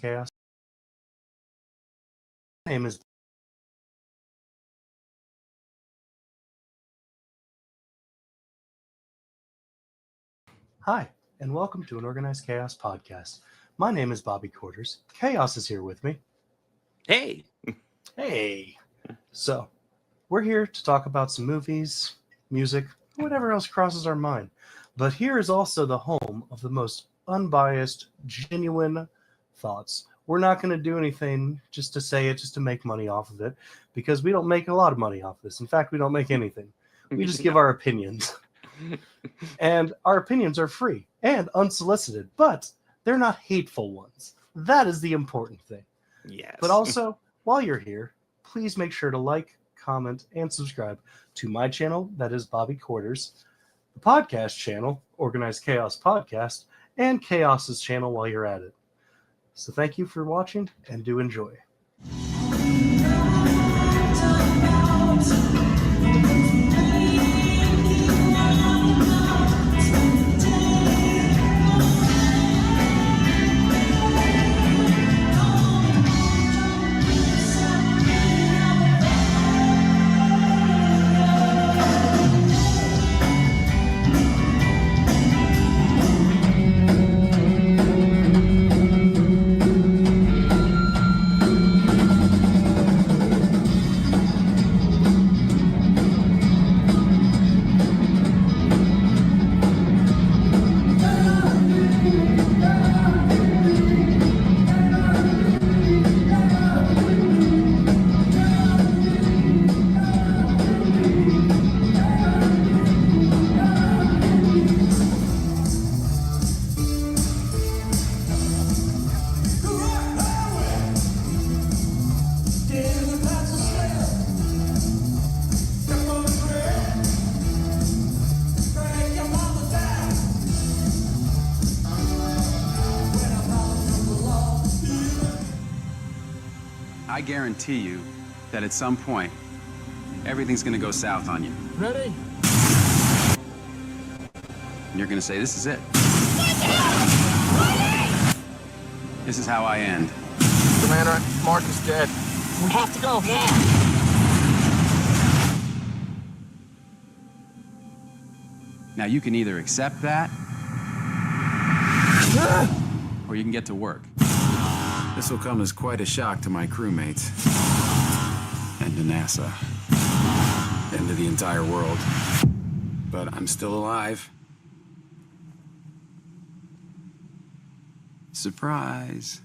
Chaos. My name is Hi, and welcome to an Organized Chaos podcast. My name is Bobby Quarters. Chaos is here with me. Hey. Hey. So, we're here to talk about some movies, music, whatever else crosses our mind. But here is also the home of the most unbiased, genuine thoughts. We're not going to do anything just to say it, just to make money off of it, because we don't make a lot of money off this. In fact, we don't make anything. We just give our opinions. And our opinions are free and unsolicited, but they're not hateful ones. That is the important thing. Yes. But also, while you're here, please make sure to like, comment, and subscribe to my channel, that is Bobby Quarters, the podcast channel, Organized Chaos Podcast, and Chaos's channel while you're at it. So thank you for watching, and do enjoy. I guarantee you that at some point, everything's gonna go south on you. Ready? And you're gonna say, this is it. This is how I end. Commander, Mark is dead. We have to go now. Now you can either accept that, or you can get to work. This will come as quite a shock to my crewmates, and to NASA, and to the entire world. But I'm still alive. Surprise.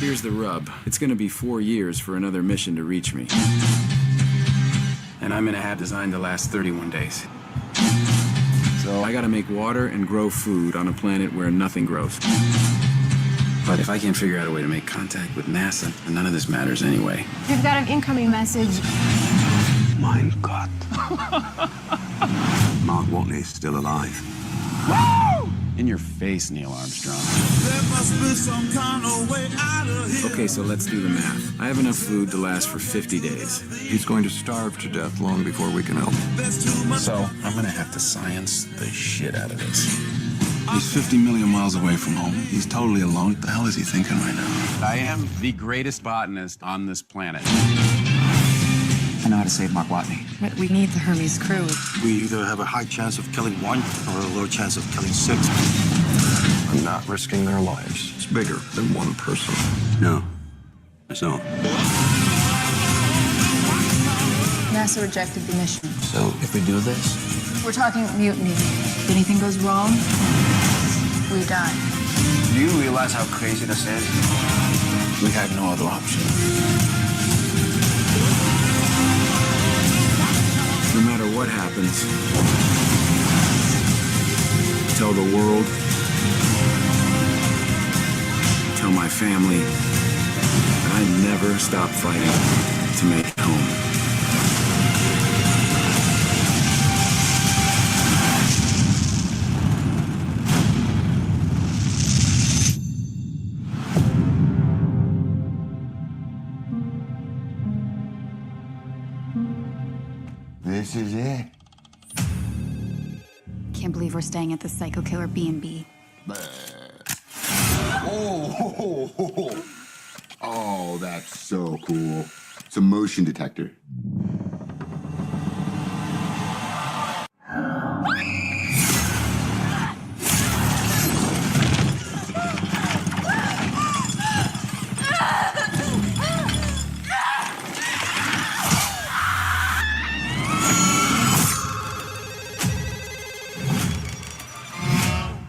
Here's the rub. It's gonna be 4 years for another mission to reach me. And I'm gonna have designed to last 31 days. So I gotta make water and grow food on a planet where nothing grows. But if I can't figure out a way to make contact with NASA, then none of this matters anyway. We've got an incoming message. Mein Gott. Mark Watney's still alive. Woo! In your face, Neil Armstrong. There must be some kind of way out of here. Okay, so let's do the math. I have enough food to last for 50 days. He's going to starve to death long before we can help him. So I'm gonna have to science the shit out of this. He's 50 million miles away from home. He's totally alone. What the hell is he thinking right now? I am the greatest botanist on this planet. I know how to save Mark Watney. But we need the Hermes crew. We either have a high chance of killing one or a low chance of killing 6. I'm not risking their lives. It's bigger than one person. No, it's not. NASA rejected the mission. So if we do this, We're talking mutiny. If anything goes wrong, we die. do you realize how crazy this is? We have no other option. No matter what happens, tell the world, tell my family that I never stop fighting to make it home. This is it. Can't believe we're staying at the Psycho Killer B&B. Oh, So cool. It's a motion detector.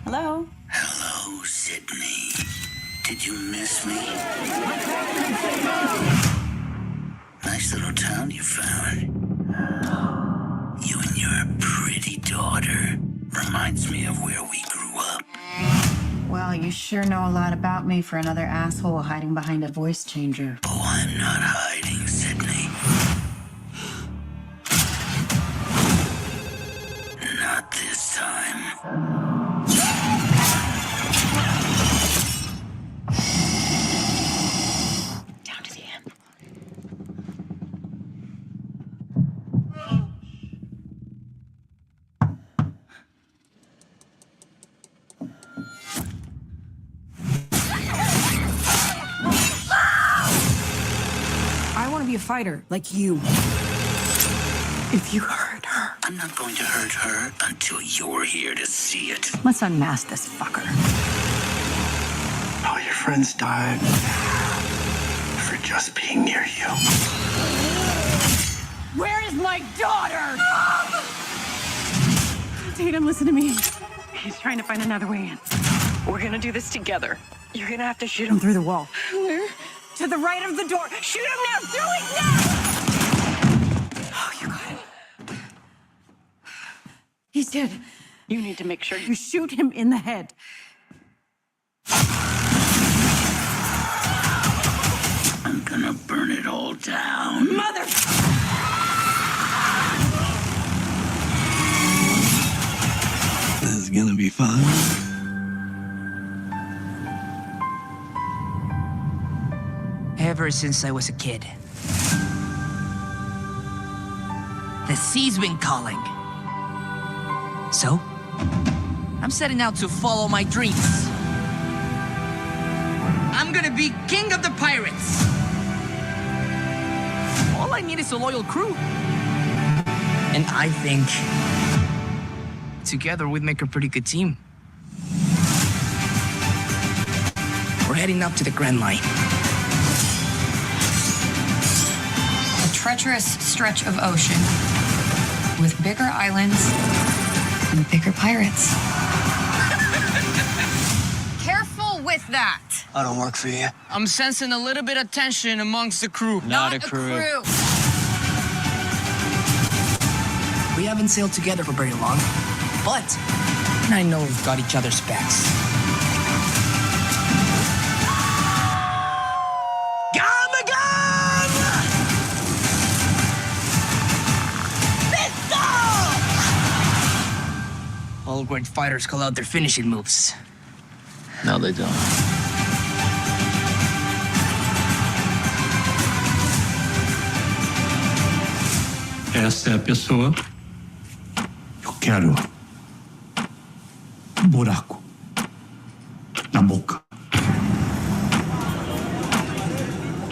Hello? Hello, Sydney. Did you miss me? Nice little town you found. You and your pretty daughter. Reminds me of where we grew up. Well, you sure know a lot about me for another asshole hiding behind a voice changer. Oh, I'm not hiding, Sydney. Not this time. Down to the end. I want to be a fighter, like you. If you hurt her. I'm not going to hurt her until you're here to see it. Let's unmask this fucker. All your friends died for just being near you. Where is my daughter? Tatum, listen to me. He's trying to find another way in. We're gonna do this together. You're gonna have to shoot him through the wall. Where? To the right of the door. Shoot him now! Do it now! Oh, you got him. He's dead. You need to make sure you shoot him in the head. I'm gonna burn it all down. Mother! This is gonna be fun. Ever since I was a kid. The sea's been calling. So, I'm setting out to follow my dreams. I'm gonna be king of the pirates. All I need is a loyal crew. And I think together we'd make a pretty good team. We're heading up to the Grand Line. A treacherous stretch of ocean with bigger islands and bigger pirates. Careful with that. I don't work for you. I'm sensing a little bit of tension amongst the crew. Not a crew. We haven't sailed together for very long, but I know we've got each other's backs. All great fighters call out their finishing moves. No, they don't. Essa é a pessoa. Eu quero um buraco na boca.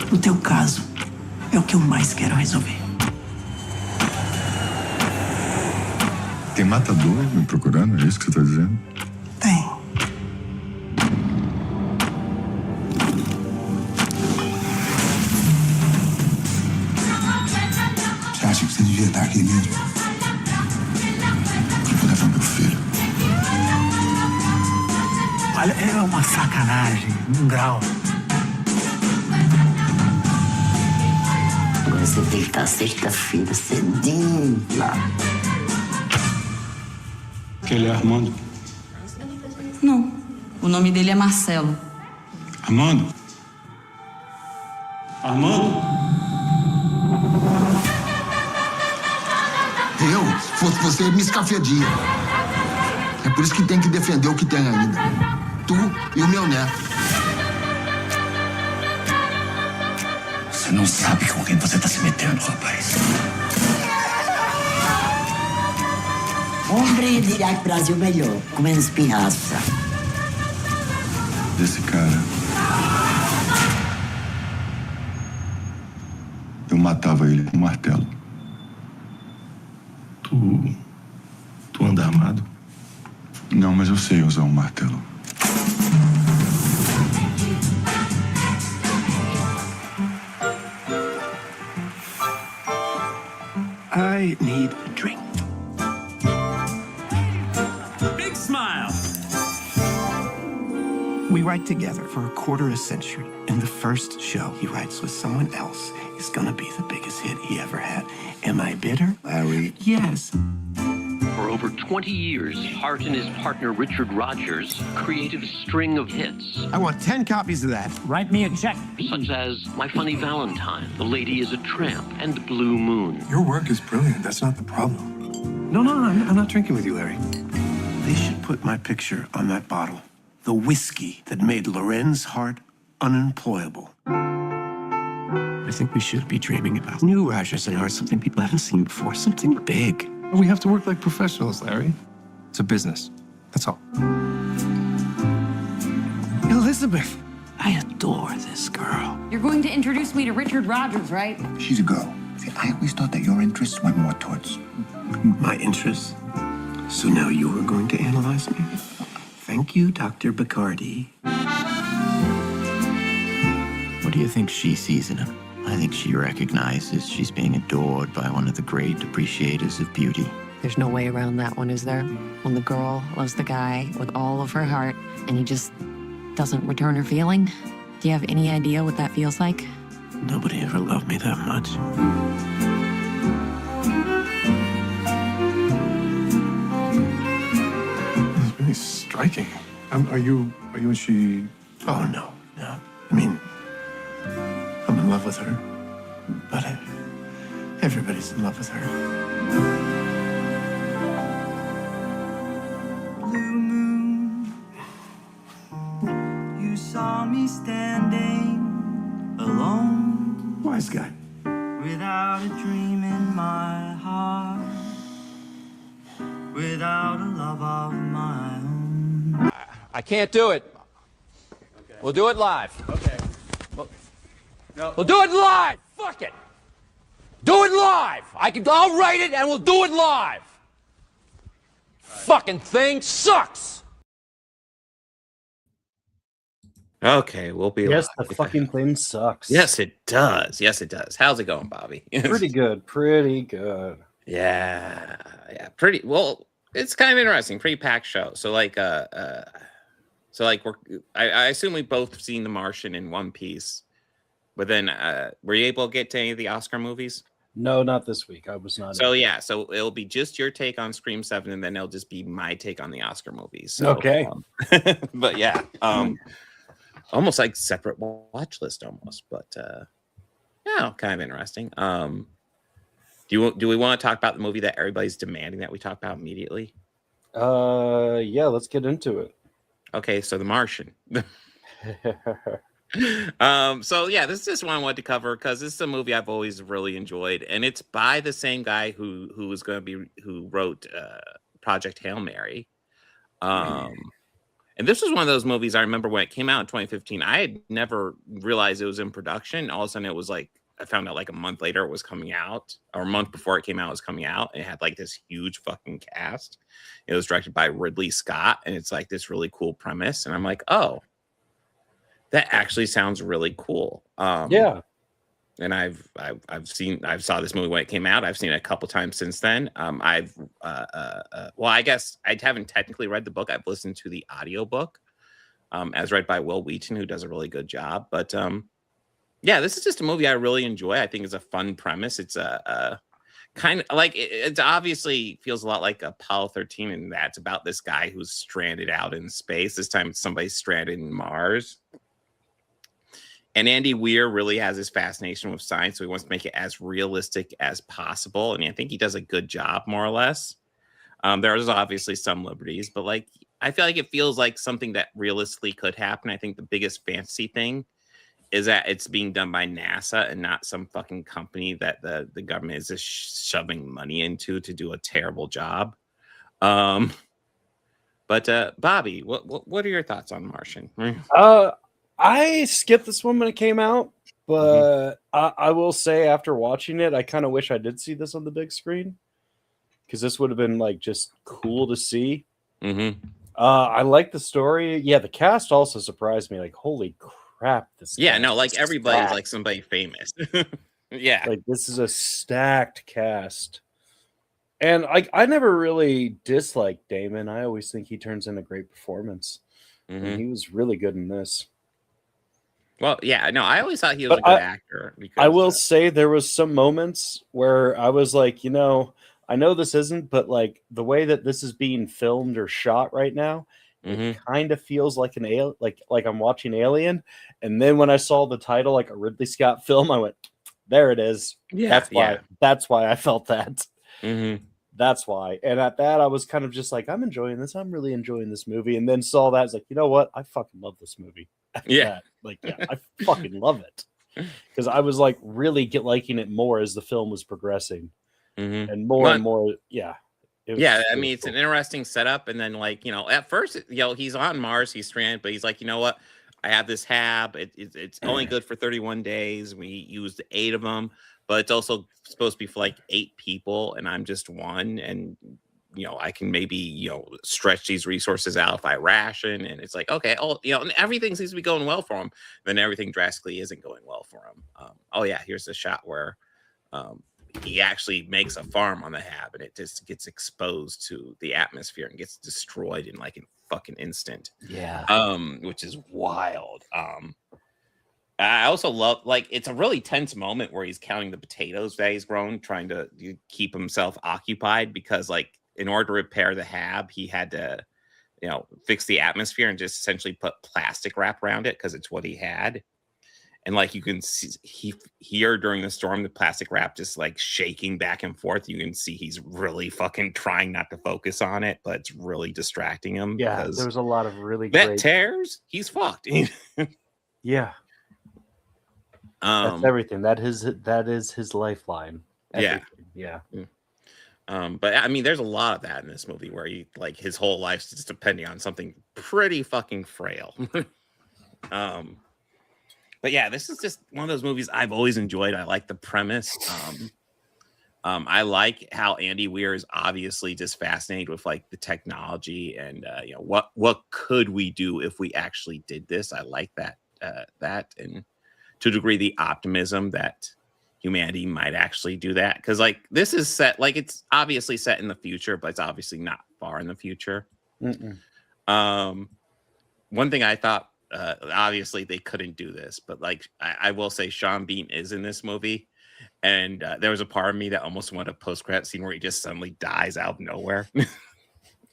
No teu caso, é o que eu mais quero resolver. Tem matador me procurando? É isso que você tá dizendo? Tem. Você acha que você devia estar aqui mesmo? Vou levar meu filho. Olha, é uma sacanagem, um grau. Agora você tem que estar sexta-feira cedinho lá. Ele é Armando? Não. O nome dele é Marcelo. Armando? Armando? Eu, se fosse você, me escafedia. É por isso que tem que defender o que tem ainda. Tu e o meu neto. Você não sabe com quem você está se metendo, rapaz. Homem dirá que o Brasil melhor, com menos pirraça. Esse cara matava ele com um martelo. Tu anda armado? Não, mas eu sei usar um martelo. I need a drink. Big smile. We write together for a quarter of a century, and the first show he writes with someone else is gonna be the biggest hit he ever had. Am I bitter? Larry. Yes. For over 20 years, Hart and his partner Richard Rodgers created a string of hits. I want 10 copies of that. Write me a check. Such as My Funny Valentine, The Lady is a Tramp, and Blue Moon. Your work is brilliant. That's not the problem. No, I'm not drinking with you, Larry. They should put my picture on that bottle. The whiskey that made Loren's heart unemployable. I think we should be dreaming about new Rodgers and Hart, something people haven't seen before, something big. We have to work like professionals, Larry. It's a business. That's all. Elizabeth, I adore this girl. You're going to introduce me to Richard Rodgers, right? She's a girl. See, I always thought that your interests went more towards... My interests. So now you are going to analyze me? Thank you, Dr. Bacardi. What do you think she sees in him? I think she recognizes she's being adored by one of the great appreciators of beauty. There's no way around that one, is there? When the girl loves the guy with all of her heart and he just doesn't return her feeling? Do you have any idea what that feels like? Nobody ever loved me that much. It's really striking. Are you and she... Oh, no. I mean, I'm in love with her. But everybody's in love with her. Blue moon, you saw me standing alone. Wise guy. Without a dream in my heart, without a love of my own. I can't do it. Okay. We'll do it live. Okay. We'll do it live. Fuck it. Do it live. I'll write it and we'll do it live. Fucking thing sucks. Okay, we'll be. Yes, the fucking thing sucks. Yes, it does. Yes, it does. How's it going, Bobby? Pretty good. Pretty good. Yeah. Pretty well. It's kind of interesting. Pretty packed show. So like, I assume we both seen The Martian in one piece. But then, were you able to get to any of the Oscar movies? No, not this week. I was not. So yeah, so it'll be just your take on Scream 7, and then it'll just be my take on the Oscar movies. So, okay. But yeah, almost like separate watch list almost. But yeah, kind of interesting. Do we want to talk about the movie that everybody's demanding that we talk about immediately? Yeah, let's get into it. Okay, so The Martian. So yeah, this is just one I wanted to cover because this is a movie I've always really enjoyed, and it's by the same guy who wrote Project Hail Mary. And this was one of those movies I remember when it came out in 2015. I had never realized it was in production. All of a sudden, it was like I found out like a month later it was coming out, or a month before it came out, it was coming out. It had like this huge fucking cast. It was directed by Ridley Scott, and it's like this really cool premise. And I'm like, oh, that actually sounds really cool. Yeah. And I saw this movie when it came out. I've seen it a couple times since then. Well, I guess I haven't technically read the book. I've listened to the audiobook, as read by Will Wheaton, who does a really good job. But yeah, this is just a movie I really enjoy. I think it's a fun premise. It's a kind of like it obviously feels a lot like Apollo 13, and that's about this guy who's stranded out in space. This time somebody's stranded in Mars. And Andy Weir really has this fascination with science, so he wants to make it as realistic as possible. And I think he does a good job, more or less. There's obviously some liberties, but like I feel like it feels like something that realistically could happen. I think the biggest fantasy thing is that it's being done by NASA and not some fucking company that the government is just shoving money into to do a terrible job. But Bobby, what are your thoughts on Martian? I skipped this one when it came out, But I will say, after watching it, I kind of wish I did see this on the big screen, because this would have been like just cool to see. I like the story. Yeah, the cast also surprised me. Like, holy crap! Like everybody's like somebody famous. Yeah, like this is a stacked cast. And I never really disliked Damon. I always think he turns in a great performance. And he was really good in this. Well, yeah, no, I always thought he was a good actor. Because, I will say there was some moments where I was like, I know this isn't, but like the way that this is being filmed or shot right now, it kind of feels like an like I'm watching Alien. And then when I saw the title, like a Ridley Scott film, I went, there it is. Yeah, that's why I felt that. That's why. And at that, I was kind of just like, I'm enjoying this. I'm really enjoying this movie. And then saw that, I was like, you know what? I fucking love this movie. I fucking love it. Because I was like really liking it more as the film was progressing. And more and more. Yeah. I mean, it's an interesting setup. And then like, at first, he's on Mars, he's stranded, but he's like, you know what? I have this hab. It's only good for 31 days. We used 8 of them. But it's also supposed to be for like 8 people, and I'm just one. And I can maybe stretch these resources out if I ration. And it's like, okay, and everything seems to be going well for him. Then everything drastically isn't going well for him. Here's a shot where he actually makes a farm on the hab, and it just gets exposed to the atmosphere and gets destroyed in like a fucking instant. Yeah. Which is wild. I also love, like, it's a really tense moment where he's counting the potatoes that he's grown, trying to keep himself occupied, because, like, in order to repair the hab, he had to, fix the atmosphere and just essentially put plastic wrap around it because it's what he had. And, like, you can see here during the storm, the plastic wrap just, like, shaking back and forth. You can see he's really fucking trying not to focus on it, but it's really distracting him. Yeah, there was a lot of really that great... tears, he's fucked. Yeah. That's everything. That is his lifeline. Everything. Yeah. But I mean, there's a lot of that in this movie where he, like, his whole life's just depending on something pretty fucking frail. But yeah, this is just one of those movies I've always enjoyed. I like the premise. I like how Andy Weir is obviously just fascinated with like the technology and what could we do if we actually did this. I like that and to a degree the optimism that humanity might actually do that, because like this is set, like, it's obviously set in the future, but it's obviously not far in the future. One thing I thought, obviously they couldn't do this, but like I will say Sean Bean is in this movie, and there was a part of me that almost wanted a post-credit scene where he just suddenly dies out of nowhere.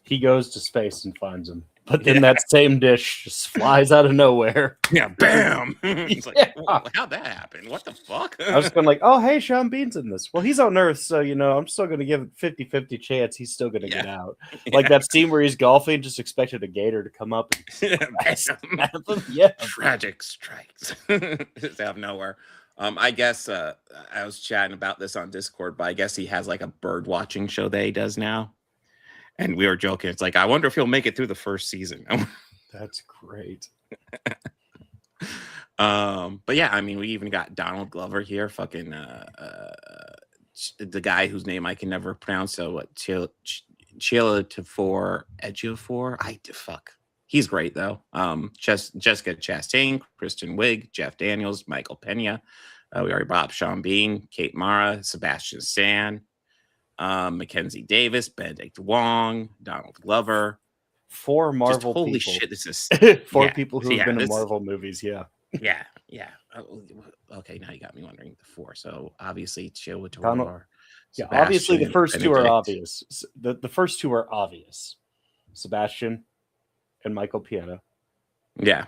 He goes to space and finds him, but then that same dish just flies out of nowhere. Yeah, bam! It's like, how'd that happen? What the fuck? I was going like, oh, hey, Sean Bean's in this. Well, he's on Earth, so, I'm still going to give it 50-50 chance he's still going to get out. Like that scene where he's golfing, just expected a gator to come up and Tragic strikes just out of nowhere. I guess I was chatting about this on Discord, but I guess he has like a bird watching show that he does now. And we were joking. It's like, I wonder if he'll make it through the first season. That's great. But yeah, I mean, we even got Donald Glover here, fucking the guy whose name I can never pronounce. So what? Ejiofor. He's great though. Jessica Chastain, Kristen Wiig, Jeff Daniels, Michael Pena. We already brought up Sean Bean, Kate Mara, Sebastian Stan, Mackenzie Davis, Benedict Wong, Donald Glover. 4 Marvel holy people. Shit, this is 4 people who have been in Marvel movies. Yeah. Okay, now you got me wondering the 4. So obviously Donald, obviously the first 2 are obvious. The first 2 are obvious. Sebastian and Michael Pena. Yeah.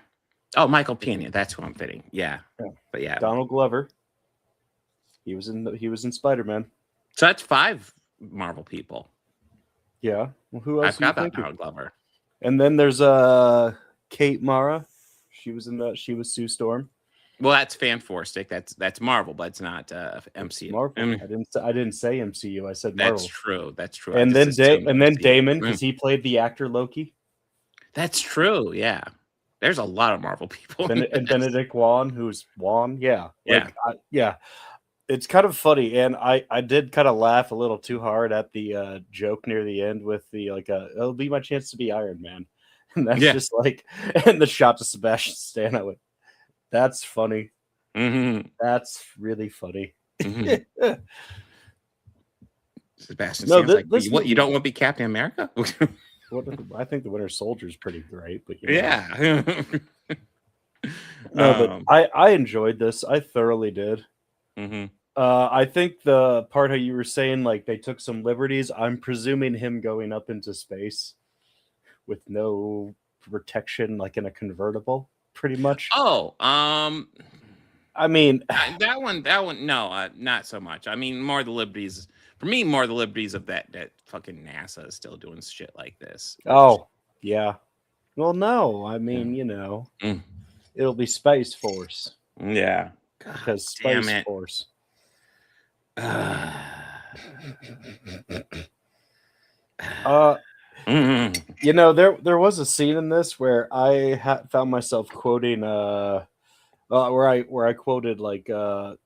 Oh, Michael Pena. That's who I'm fitting. Yeah. But yeah. Donald Glover. He was in Spider-Man. So that's 5 Marvel people. Yeah. Well, who else? I've got that Donald Glover. And then there's Kate Mara. She was Sue Storm. Well, that's Fan Four Stick. That's Marvel, but it's not MCU. Marvel. I didn't say MCU. I said Marvel. That's true. And then Damon, because he played the actor Loki. That's true. Yeah. There's a lot of Marvel people. And Benedict Wong, who's Wong, yeah. Yeah. Yeah. It's kind of funny, and I did kind of laugh a little too hard at the joke near the end with the it'll be my chance to be Iron Man, and that's just like, and the shot to Sebastian Stan. I went, that's funny. That's really funny. Sebastian Stan's like, what? You don't want to be Captain America? I think the Winter Soldier is pretty great, but yeah. No, but I enjoyed this. I thoroughly did. I think the part how you were saying like they took some liberties, I'm presuming him going up into space with no protection, like in a convertible, pretty much. Oh, I mean, that one, no, not so much. I mean, more the liberties for me, more the liberties of that fucking NASA is still doing shit like this. Oh, yeah. Well, no, I mean, it'll be Space Force. Yeah, because Space Force. There was a scene in this where I found myself quoting where I quoted like I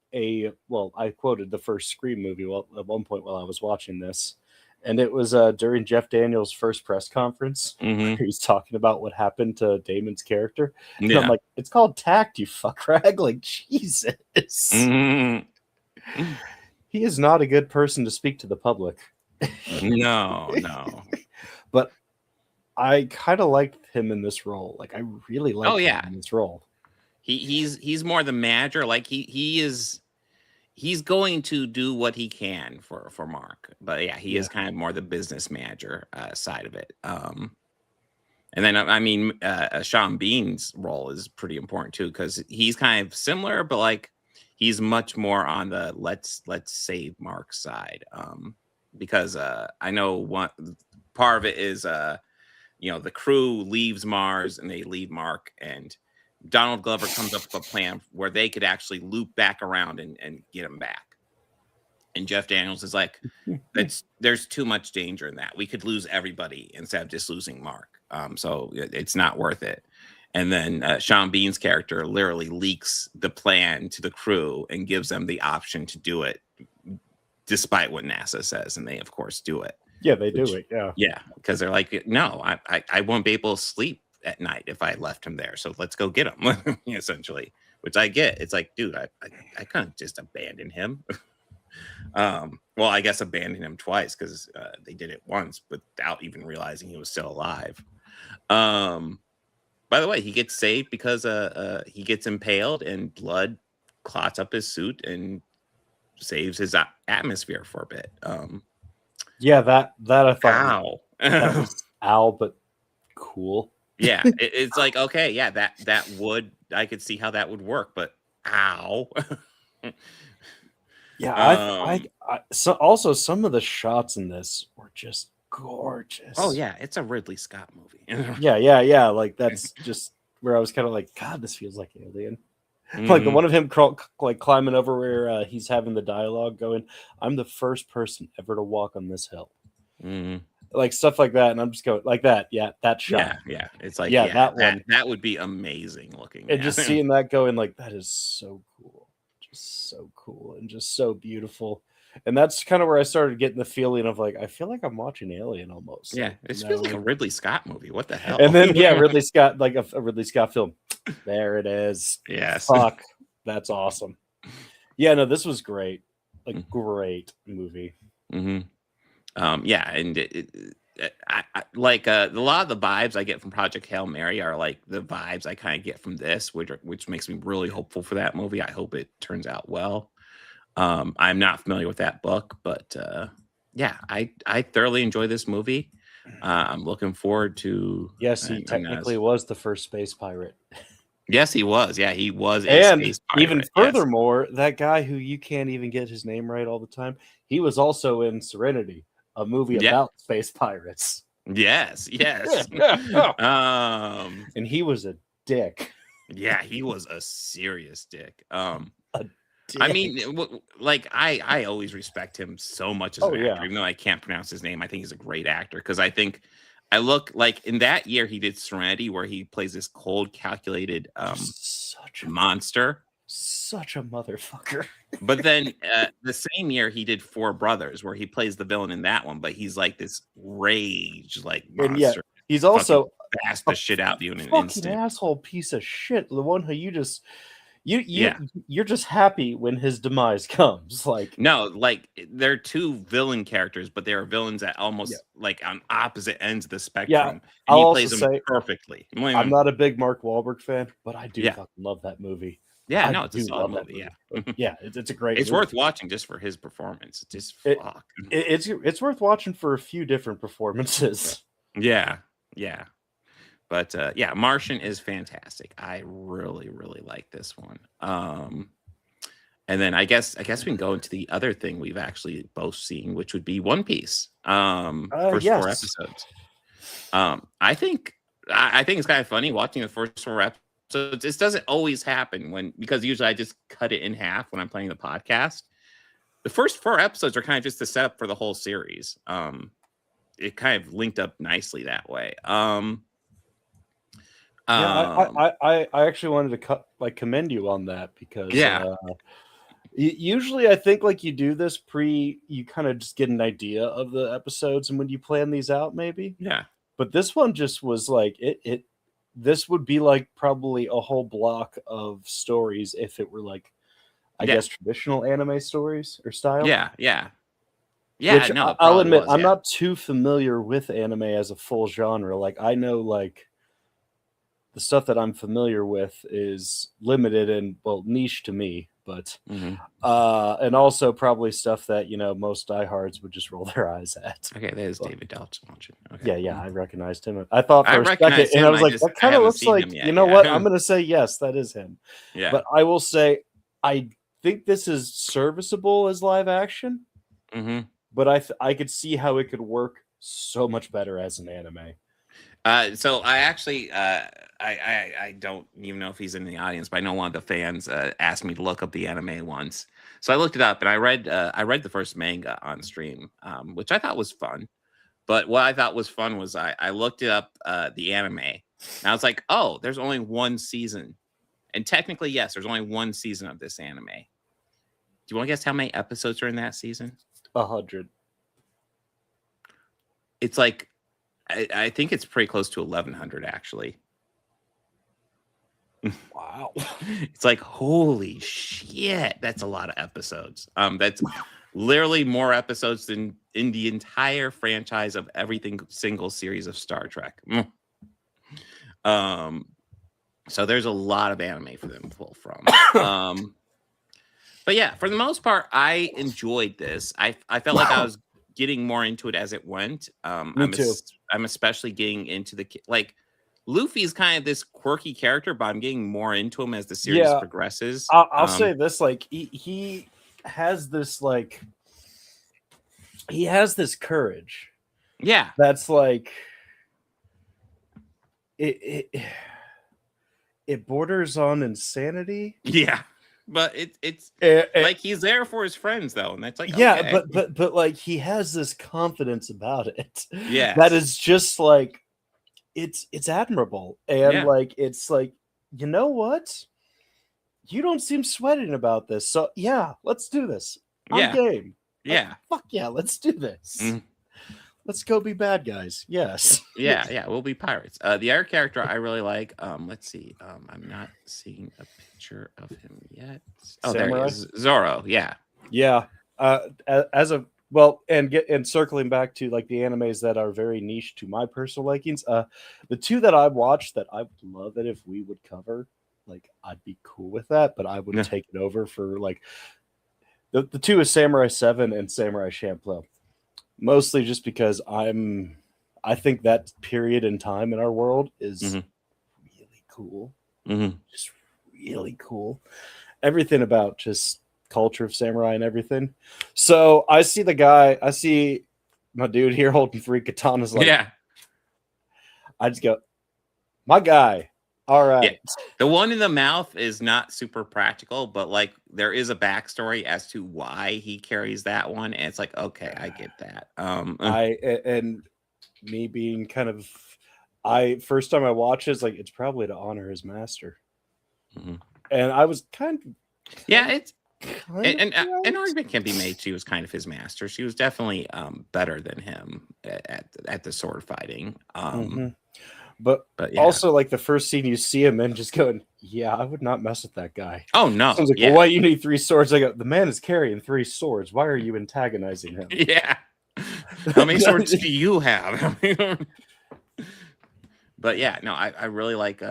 quoted the first Scream movie at one point while I was watching this, and it was during Jeff Daniels' first press conference where he's talking about what happened to Damon's character. And I'm like, it's called tact, you fuck rag. Like, Jesus. He is not a good person to speak to the public. No. But I kind of liked him in this role. Like, I really liked him in this role. He's more the manager. Like he's going to do what he can for Mark. But yeah, he is kind of more the business manager side of it. And then I mean, Sean Bean's role is pretty important too, because he's kind of similar, but like he's much more on the let's save Mark's side. Because I know one part of it is the crew leaves Mars and they leave Mark, and Donald Glover comes up with a plan where they could actually loop back around and get him back. And Jeff Daniels is like, there's too much danger in that. We could lose everybody instead of just losing Mark. So it's not worth it. And then Sean Bean's character literally leaks the plan to the crew and gives them the option to do it, despite what NASA says. And they, of course, do it. Yeah, they do it. Yeah. Yeah. Because they're like, no, I won't be able to sleep at night if I left him there. So let's go get him, essentially, which I get. It's like, dude, I couldn't just abandon him. Well, I guess abandon him twice because they did it once without even realizing he was still alive. By the way, he gets saved because he gets impaled and blood clots up his suit and saves his atmosphere for a bit. Yeah, that I thought ow. That was ow, but cool. Yeah, it's like, okay, yeah, that would, I could see how that would work, but ow. Yeah, so also some of the shots in this were just gorgeous. Oh yeah, it's a Ridley Scott movie. yeah. Like that's just where I was kind of like, God, this feels like Alien. Like the one of him climbing over where he's having the dialogue going, I'm the first person ever to walk on this hill. Like stuff like that, and I'm just going like that. Yeah, that shot. Yeah. It's like that one. That would be amazing looking. And just seeing that going, like that is so cool, just so cool, and just so beautiful. And that's kind of where I started getting the feeling of like, I feel like I'm watching Alien almost. Yeah, it feels like a Ridley Scott movie. What the hell? And then Ridley Scott, like a Ridley Scott film. There it is. Yes. Fuck, that's awesome. Yeah, no, this was great. Like great movie. Yeah, and I like a lot of the vibes I get from Project Hail Mary are like the vibes I kind of get from this, which makes me really hopeful for that movie. I hope it turns out well. I'm not familiar with that book, but yeah, I thoroughly enjoy this movie. I'm looking forward to. Yes, he technically was the first space pirate. Yes, he was. Yeah, he was. And space pirate. Even furthermore, that guy who you can't even get his name right all the time, he was also in Serenity, a movie about space pirates. Yes. And he was a dick. Yeah, he was a serious dick. I mean, like I always respect him so much as an actor, even though I can't pronounce his name. I think he's a great actor because I think I look like in that year he did Serenity, where he plays this cold, calculated such a monster. Such a motherfucker. But then the same year he did Four Brothers, where he plays the villain in that one, but he's like this rage like monster. And yeah, he's also fast the shit out of you in an fucking instant. asshole piece of shit. The one who you're just happy when his demise comes. Like no, like they're two villain characters, but they are villains at almost like on opposite ends of the spectrum. Yeah, and I'll he plays also them say, perfectly. I'm not a big Mark Wahlberg fan, but I do fucking love that movie. Yeah, I no, it's a do solid love that movie. movie. Yeah, Yeah, it's a great. It's movie. worth watching just for his performance. It's worth watching for a few different performances. Yeah. But yeah, Martian is fantastic. I really, really like this one. And then I guess we can go into the other thing we've actually both seen, which would be One Piece. First 4 episodes. I think it's kind of funny watching the first 4 episodes. This doesn't always happen because usually I just cut it in half when I'm playing the podcast. The first 4 episodes are kind of just the setup for the whole series. It kind of linked up nicely that way. I actually wanted to commend you on that because usually I think like you do this you kind of just get an idea of the episodes and when you plan these out maybe. Yeah. But this one just was like this would be like probably a whole block of stories if it were like I guess traditional anime stories or style. Yeah. Which No, I'll admit I'm not too familiar with anime as a full genre. Like I know like the stuff that I'm familiar with is limited and niche to me, but and also probably stuff that most diehards would just roll their eyes at. Okay, that is David Delch watching. Okay. Yeah, I recognized him. I thought for a second, and I was like, that kind of looks like what? I'm going to say yes, that is him. Yeah, but I will say I think this is serviceable as live action. But I could see how it could work so much better as an anime. So I actually I don't even know if he's in the audience, but I know one of the fans asked me to look up the anime once. So I looked it up and I read the first manga on stream, which I thought was fun. But what I thought was fun was I looked it up the anime and I was like, oh, there's only 1 season. And technically, yes, there's only 1 season of this anime. Do you want to guess how many episodes are in that season? 100. It's like I think it's pretty close to 1,100 actually. Wow. It's like, holy shit, that's a lot of episodes. That's literally more episodes than in the entire franchise of single series of Star Trek. So there's a lot of anime for them to pull from. But yeah, for the most part, I enjoyed this. I felt like I was getting more into it as it went. Me too. I'm especially getting into Luffy's kind of this quirky character, but I'm getting more into him as the series progresses. I'll say this, like he has this courage. Yeah. That's like it borders on insanity. Yeah. But it's like he's there for his friends though, and that's like but like he has this confidence about it. Yeah, that is just like it's admirable, and like it's like you know what, you don't seem sweating about this, so yeah, let's do this. I'm game. Yeah, fuck yeah, let's do this. Let's go be bad guys. Yes. Yeah, we'll be pirates. The other character I really like. Let's see. I'm not seeing a picture of him yet. Oh, Samurai? There he is. Zoro. Yeah. Yeah. And circling back to like the animes that are very niche to my personal likings. The 2 that I've watched that I would love it if we would cover. Like I'd be cool with that, but I would take it over for like the 2 is Samurai 7 and Samurai Champloo. Mostly just because I think that period in time in our world is really cool. Just really cool. Everything about just culture of samurai and everything. So I see my dude here holding 3 katanas. Like, I just go, my guy. All right. Yeah. The one in the mouth is not super practical, but like there is a backstory as to why he carries that one, and it's like, okay, I get that. me being kind of, first time I watched it, it's probably to honor his master. Mm-hmm. And I was kind of, yeah, it's an argument can be made. She was kind of his master. She was definitely better than him at the sword fighting. But yeah. also, like, the first scene you see him and just going, yeah, I would not mess with that guy. Oh no! Someone's like, well, why you need 3 swords? I go, the man is carrying 3 swords. Why are you antagonizing him? Yeah. How many swords do you have? But yeah, no, I really like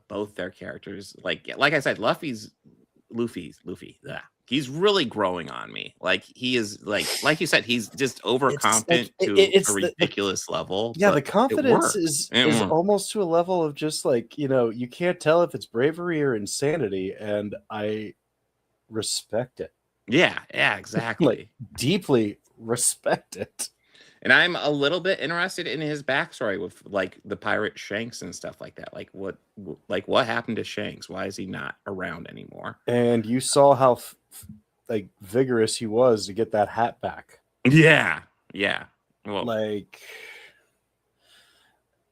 both their characters. Like I said, Luffy's. Yeah. He's really growing on me. Like he is like you said, he's just overconfident to a ridiculous level. Yeah, the confidence is almost to a level of just like, you can't tell if it's bravery or insanity, and I respect it. Yeah, exactly. Like, deeply respect it. And I'm a little bit interested in his backstory with like the pirate Shanks and stuff like that. Like what happened to Shanks? Why is he not around anymore? And you saw how vigorous he was to get that hat back. Yeah. Well,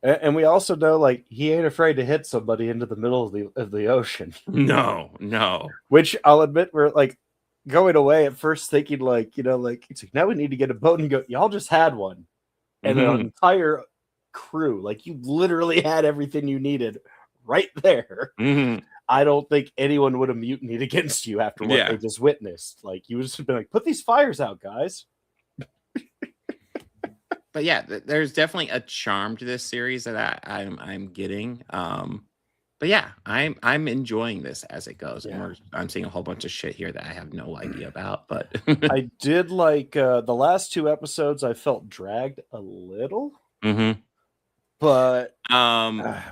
and we also know like he ain't afraid to hit somebody into the middle of the ocean. No. Which I'll admit we're like going away at first thinking like, it's like, now we need to get a boat, and you go, y'all just had one. And an entire crew, like you literally had everything you needed right there. I don't think anyone would have mutinied against you after what they just witnessed. Like you would have been like, put these fires out, guys. But yeah, there's definitely a charm to this series that I'm getting. But yeah, I'm enjoying this as it goes. Yeah. And I'm seeing a whole bunch of shit here that I have no idea about. But I did like the last 2 episodes. I felt dragged a little, but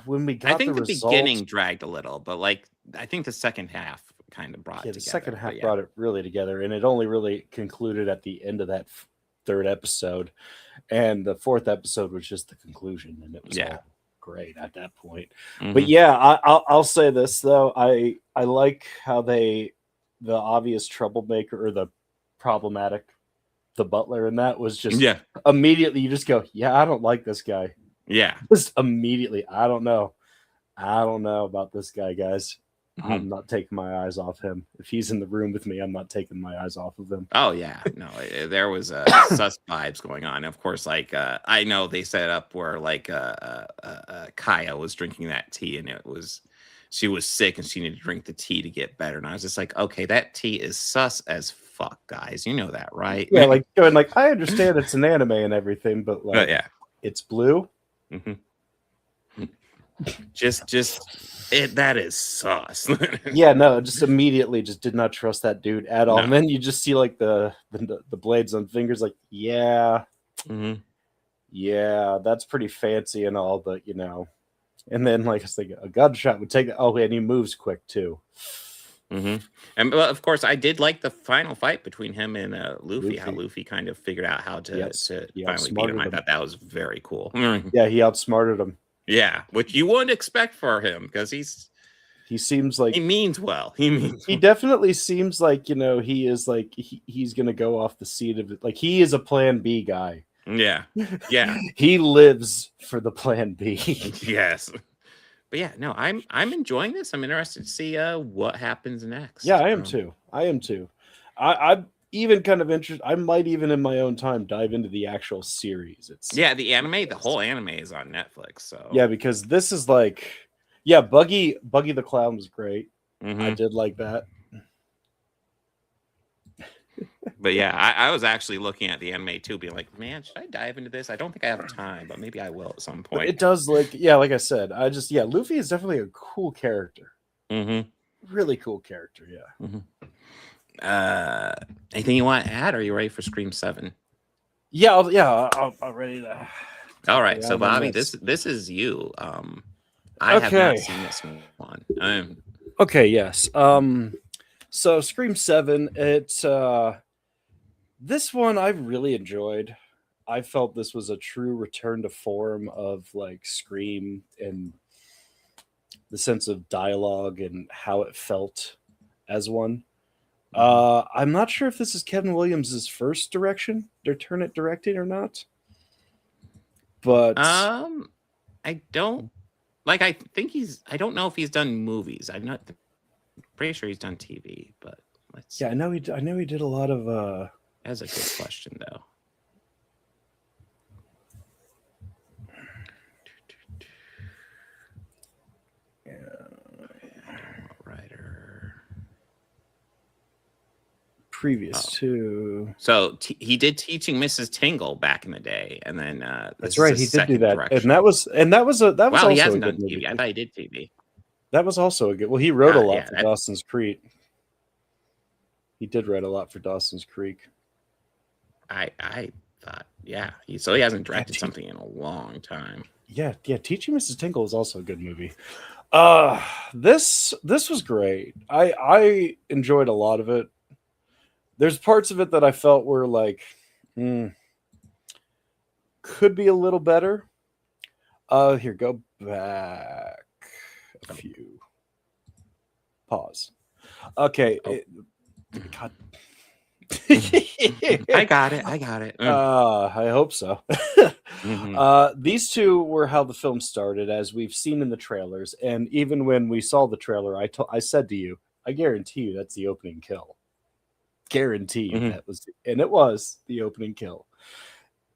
when we got, I think the results, beginning dragged a little, but like I think the second half kind of brought it together. The second half brought it really together, and it only really concluded at the end of that 3rd episode, and the 4th episode was just the conclusion, and it was all great at that point. But yeah, I'll say this though, I like how the obvious troublemaker or the problematic, the butler, and that was just immediately you just go, yeah, I don't like this guy. Yeah, just immediately, I don't know about this guy, guys. I'm not taking my eyes off him. If he's in the room with me, I'm not taking my eyes off of him. Oh yeah, no, there was sus vibes going on. Of course, like I know they set up where like Kaya was drinking that tea, and she was sick and she needed to drink the tea to get better. And I was just like, okay, that tea is sus as fuck, guys. You know that, right? Yeah, like going like I understand it's an anime and everything, but like it's blue. That is sus. Yeah, no, just immediately just did not trust that dude at all. No. And then you just see like the blades on fingers, like, yeah, that's pretty fancy and all, but and then like I was thinking a gunshot would take it. Oh, and he moves quick too. And of course, I did like the final fight between him and Luffy. How Luffy kind of figured out how to finally beat him. I thought that was very cool. Yeah, he outsmarted him. Yeah, which you wouldn't expect for him because he seems like he means well. He definitely seems like he is like he's gonna go off the seat of it. Like he is a plan B guy. Yeah. He lives for the plan B. Yes. But yeah, no, I'm enjoying this. I'm interested to see what happens next. Yeah, I am too. I'm even kind of interested. I might even in my own time dive into the actual series. The whole anime is on Netflix. So yeah, because this is like, Buggy the Clown was great. I did like that. But yeah, I was actually looking at the anime too, being like, man, should I dive into this? I don't think I have time, but maybe I will at some point. But it does like I said, Luffy is definitely a cool character. Really cool character. Yeah. Anything you want to add? Or are you ready for Scream 7? I'm ready to. All right, so Bobby, this is you. I have not seen this one. Okay, yes. So Scream 7, it's this one I really enjoyed. I felt this was a true return to form of like Scream and the sense of dialogue and how it felt as one. I'm not sure if this is Kevin Williams' first directing or not. But I don't like. I think I don't know if he's done movies. I'm not pretty sure he's done TV. But let's. Yeah, I know he did a lot of. That's a good question, though. Previous to, so he did Teaching Mrs. Tingle back in the day, and then that's right, he did do that, direction. and that was well, also he hasn't a good done movie. TV. I thought he did TV. That was also a good. Well, he wrote a lot for Dawson's Creek. He did write a lot for Dawson's Creek. I thought, yeah. So he hasn't directed something in a long time. Yeah. Teaching Mrs. Tingle is also a good movie. This was great. I enjoyed a lot of it. There's parts of it that I felt were like, could be a little better. Here, go back a few. Pause. Okay. God. I got it. I hope so. These two were how the film started, as we've seen in the trailers. And even when we saw the trailer, I said to you, I guarantee you that's the opening kill. Guarantee that was, and it was the opening kill.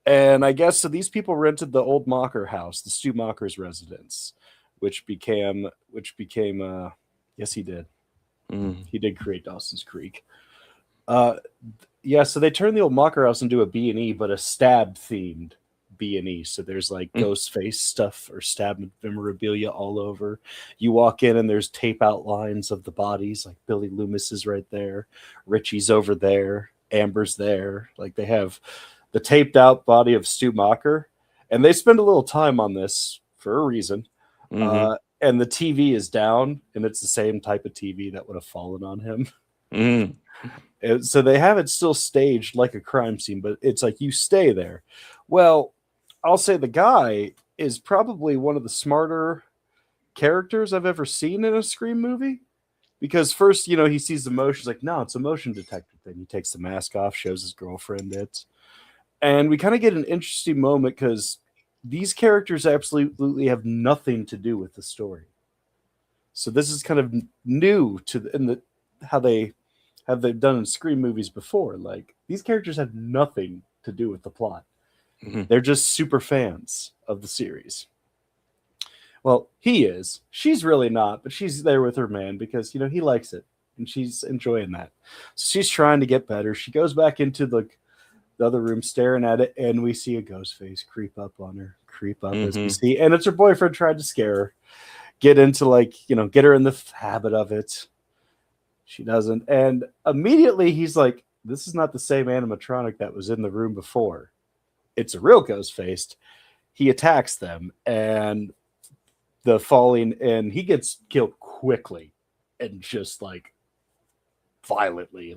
And I guess so. These people rented the old Mocker house, the Stu Mocker's residence, which became. Yes, he did. He did create Dawson's Creek. Yeah, so they turned the old Mocker house into a B&E, but a stab themed B&E. So there's like ghost face stuff or stab memorabilia all over. You walk in and there's tape outlines of the bodies, like Billy Loomis is right there, Richie's over there, Amber's there. Like they have the taped out body of Stu Mocker, and they spend a little time on this for a reason. And the TV is down, and it's the same type of TV that would have fallen on him. So they have it still staged like a crime scene, but it's like you stay there. Well, I'll say the guy is probably one of the smarter characters I've ever seen in a Scream movie. Because first, he sees the motion. He's like, no, it's a motion detector thing. He takes the mask off, shows his girlfriend it. And we kind of get an interesting moment because these characters absolutely have nothing to do with the story. So this is kind of new to how they've done in Scream movies before. Like these characters have nothing to do with the plot. They're just super fans of the series. Well, he is. She's really not, but she's there with her man because, he likes it and she's enjoying that. So she's trying to get better. She goes back into the other room staring at it, and we see a ghost face creep up on her, as we see. And it's her boyfriend trying to scare her, get into get her in the habit of it. She doesn't. And immediately he's like, this is not the same animatronic that was in the room before. It's a real ghost faced. He attacks them and and he gets killed quickly and just like violently.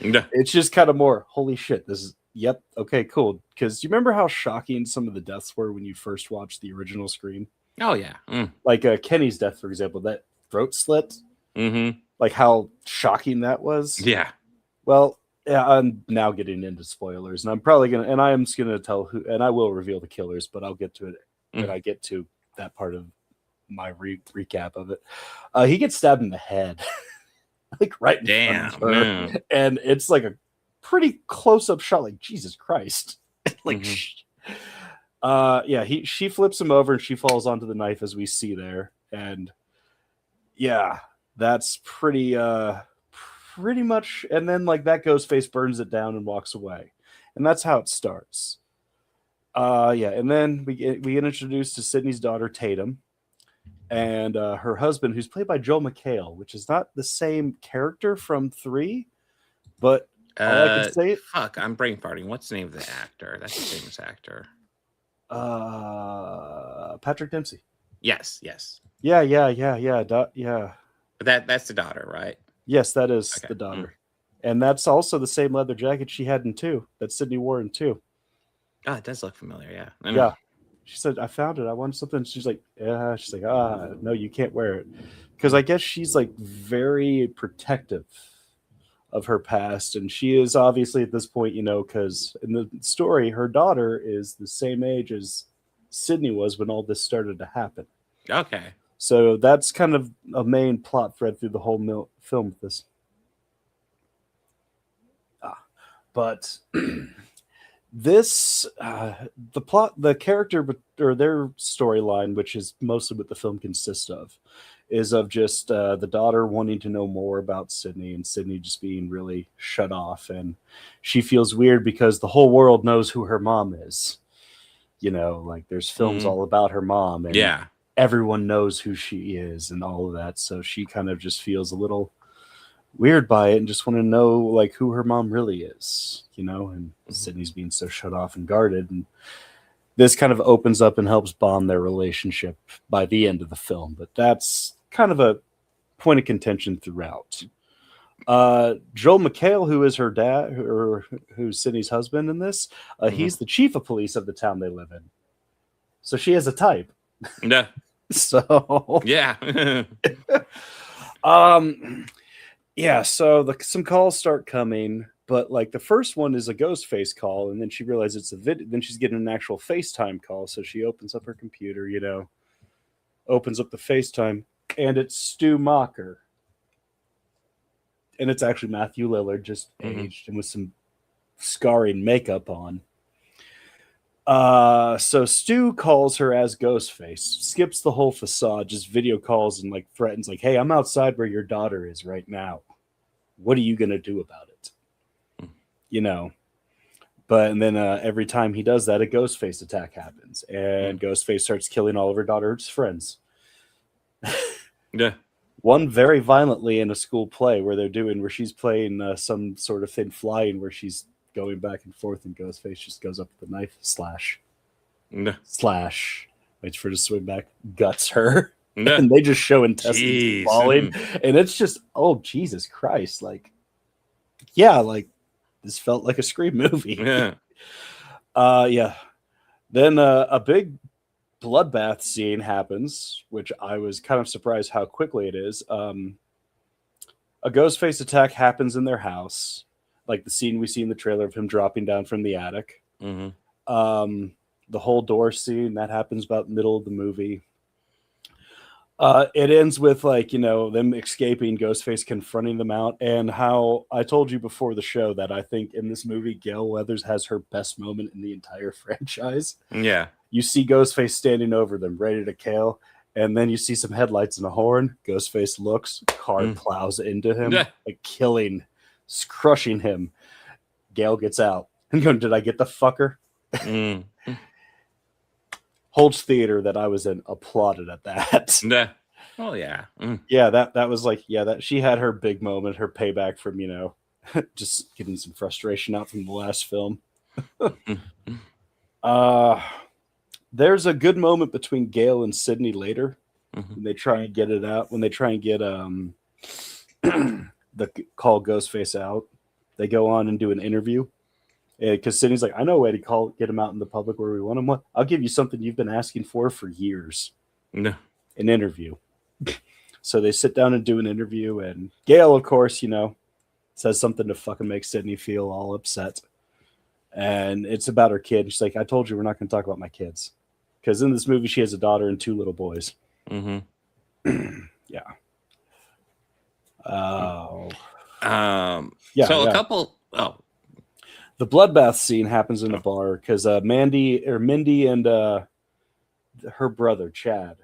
It's just kind of more, holy shit, this is, yep, okay, cool. Because you remember how shocking some of the deaths were when you first watched the original Scream? Oh, yeah. Like Kenny's death, for example, that throat slit. Like how shocking that was. Yeah. Well, yeah, I'm now getting into spoilers, and I'm probably I am just gonna tell who, and I will reveal the killers, but I'll get to it when I get to that part of my recap of it. He gets stabbed in the head, like right in front of her, and it's like a pretty close up shot. Like Jesus Christ, she flips him over and she falls onto the knife as we see there, and yeah. That's pretty much, and then that ghost face burns it down and walks away, and that's how it starts. And then we get introduced to Sydney's daughter Tatum, and her husband, who's played by Joel McHale, which is not the same character from 3, but all I can say fuck, I'm brain farting. What's the name of the actor? That's a famous actor. Patrick Dempsey. Yes. Yeah. That's the daughter, right? Yes, that is the daughter. And that's also the same leather jacket she had in 2, that Sydney wore in 2. Oh, it does look familiar, yeah. Yeah. She said, I found it. I want something. She's like, yeah. She's like, no, you can't wear it. Because I guess she's very protective of her past. And she is obviously at this point, because in the story, her daughter is the same age as Sydney was when all this started to happen. Okay. So that's kind of a main plot thread through the whole film with this. But this, the character, or their storyline, which is mostly what the film consists of, is of just the daughter wanting to know more about Sydney, and Sydney just being really shut off. And she feels weird because the whole world knows who her mom is. You know, like there's films all about her mom, and everyone knows who she is and all of that. So she kind of just feels a little weird by it and just want to know like who her mom really is, you know. And Sydney's being so shut off and guarded, and this kind of opens up and helps bond their relationship by the end of the film. But that's kind of a point of contention throughout. Joel McHale, who is her dad, or who's Sydney's husband in this, he's the chief of police of the town they live in. So she has a type. Yeah. So yeah. Yeah, so some calls start coming, but like the first one is a ghost face call, and then she realizes it's a video. Then she's getting an actual FaceTime call, so she opens up her computer, you know, opens up the FaceTime, and it's Stu Macher. And it's actually Matthew Lillard, just aged and with some scarring makeup on. So Stu calls her as Ghostface, skips the whole facade, just video calls and like threatens, like, "Hey, I'm outside where your daughter is right now. What are you gonna do about it?" You know. But and then every time he does that, a Ghostface attack happens, and Ghostface starts killing all of her daughter's friends. Yeah. One very violently in a school play where she's playing some sort of thing flying where she's going back and forth, and Ghostface just goes up with the knife, slash, waits for her to swing back, guts her, and they just show intestines falling, and it's just, oh Jesus Christ, like, yeah, like this felt like a Scream movie. Yeah. Then a big bloodbath scene happens, which I was kind of surprised how quickly it is. A Ghostface attack happens in their house, like the scene we see in the trailer of him dropping down from the attic. The whole door scene that happens about middle of the movie. It ends with like, you know, them escaping, Ghostface confronting them out, and how I told you before the show that I think in this movie Gale Weathers has her best moment in the entire franchise. Yeah. You see Ghostface standing over them, ready to kill, and then you see some headlights and a horn. Ghostface looks, car plows into him, like killing, crushing him. Gale gets out and going, "Did I get the fucker?" Holds Theater that I was in applauded at that. Oh yeah. Yeah, that was like, yeah, that she had her big moment, her payback from, you know, just getting some frustration out from the last film. There's a good moment between Gale and Sydney later when they try and get it out, when they try and get the call Ghostface out. They go on and do an interview. Because Sydney's like, "I know a way to get him out in the public where we want him. What? I'll give you something you've been asking for years." An interview. So they sit down and do an interview, and Gale, of course, you know, says something to fucking make Sydney feel all upset. And it's about her kid. She's like, "I told you we're not going to talk about my kids." Because in this movie, she has a daughter and 2 little boys. Yeah. So a couple. The bloodbath scene happens in a bar because Mindy and her brother Chad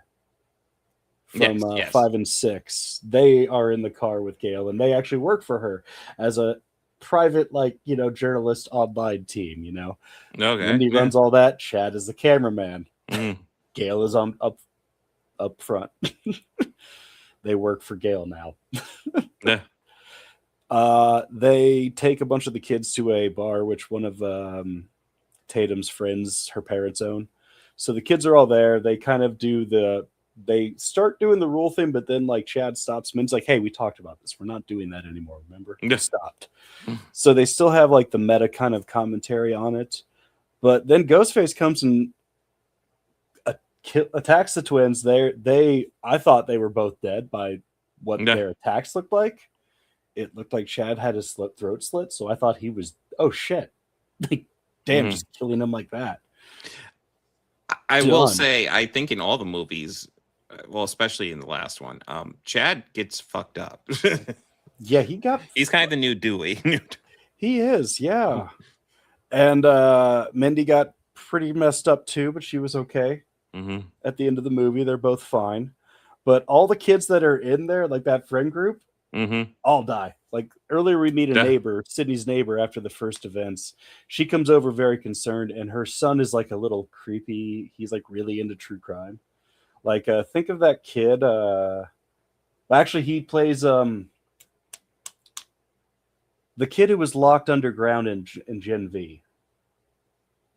from 5 and 6, they are in the car with Gale, and they actually work for her as a private, like, you know, journalist online team. You know, Mindy runs all that. Chad is the cameraman. Gale is up front. They work for Gale now. They take a bunch of the kids to a bar, which one of Tatum's friends, her parents own. So the kids are all there. They kind of they start doing the rule thing, but then like Chad stops them and it's like, "Hey, we talked about this. We're not doing that anymore. Remember?" Stopped. So they still have like the meta kind of commentary on it. But then Ghostface comes and attacks the twins. I thought they were both dead by what their attacks looked like. It looked like Chad had his throat slit, so I thought he was, oh shit. Like, damn, just killing him like that. I will say, I think in all the movies, well, especially in the last one, Chad gets fucked up. Yeah, he's kind of the new Dewey. He is, yeah. And Mindy got pretty messed up too, but she was okay. Mm-hmm. At the end of the movie, they're both fine. But all the kids that are in there, like that friend group, all die. Like earlier, we meet a neighbor, Sydney's neighbor, after the first events. She comes over very concerned, and her son is like a little creepy. He's like really into true crime. Like, think of that kid. Actually, he plays the kid who was locked underground in Gen V.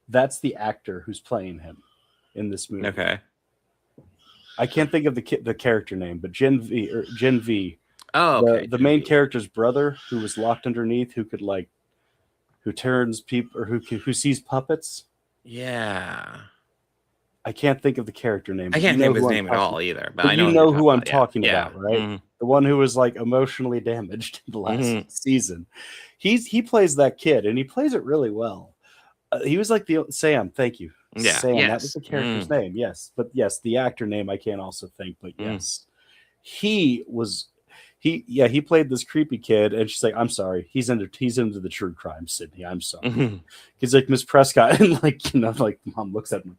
That's the actor who's playing him in this movie. Okay. I can't think of the character name, but Gen V. Oh, okay. The main character's brother, who was locked underneath, who turns people, or who sees puppets. Yeah. I can't think of the character name. I can't think of his name at all either. But I you know who I'm talking yeah. about, right? The one who was like emotionally damaged in the last season. He plays that kid, and he plays it really well. He was like the Sam. Thank you. Yeah. Sam. Yes. That was the character's name. Yes, but yes, the actor name I can't also think. But yes, he played this creepy kid, and she's like, "I'm sorry, he's into the true crime, Sydney. I'm sorry." He's like Miss Prescott, and like mom looks at him,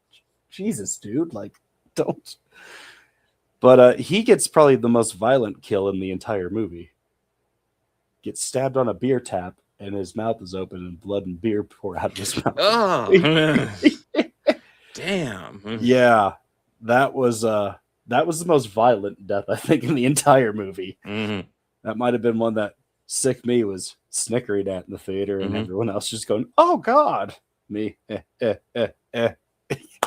Jesus, dude, like don't. But he gets probably the most violent kill in the entire movie. Gets stabbed on a beer tap, and his mouth is open, and blood and beer pour out of his mouth. Oh, damn! Yeah, that was the most violent death I think in the entire movie. That might have been one that Sick Me was snickering at in the theater, and everyone else just going, "Oh God!" Me,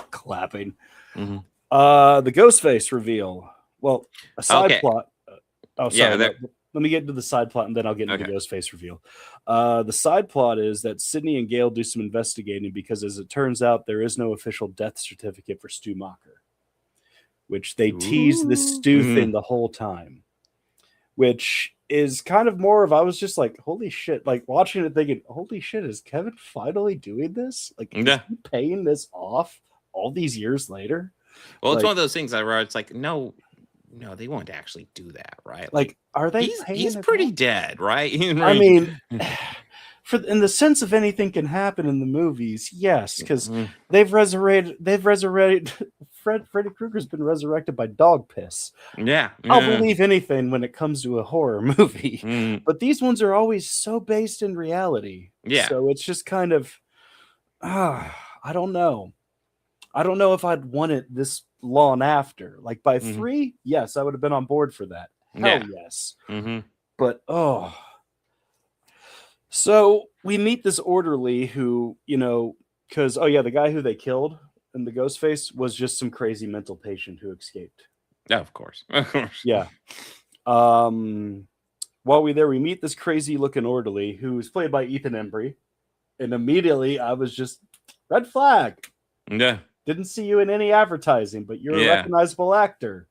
clapping. The Ghostface reveal. Well, a side plot. Oh, sorry. Yeah, let me get into the side plot, and then I'll get into the Ghostface reveal. The side plot is that Sydney and Gail do some investigating because, as it turns out, there is no official death certificate for Stu Macher, which they tease the Stu thing the whole time, which is kind of more of, I was just like, holy shit, like watching it thinking, holy shit, is Kevin finally doing this? Like, is he paying this off all these years later? Well, it's one of those things where it's like, no, they won't actually do that, right? Like, are they? He's pretty dead, right? I mean, in the sense of anything can happen in the movies, yes, because they've resurrected. Freddy Krueger's been resurrected by dog piss. Yeah, I'll believe anything when it comes to a horror movie, but these ones are always so based in reality. Yeah, so it's just kind of, I don't know. I don't know if I'd want it this long after. Like by 3, yes, I would have been on board for that. Hell yes. But so we meet this orderly who, because the guy who they killed in the Ghostface was just some crazy mental patient who escaped. Yeah, of course. Yeah. While we meet this crazy looking orderly who's played by Ethan Embry, and immediately I was just red flag. Yeah. Didn't see you in any advertising, but you're a recognizable actor.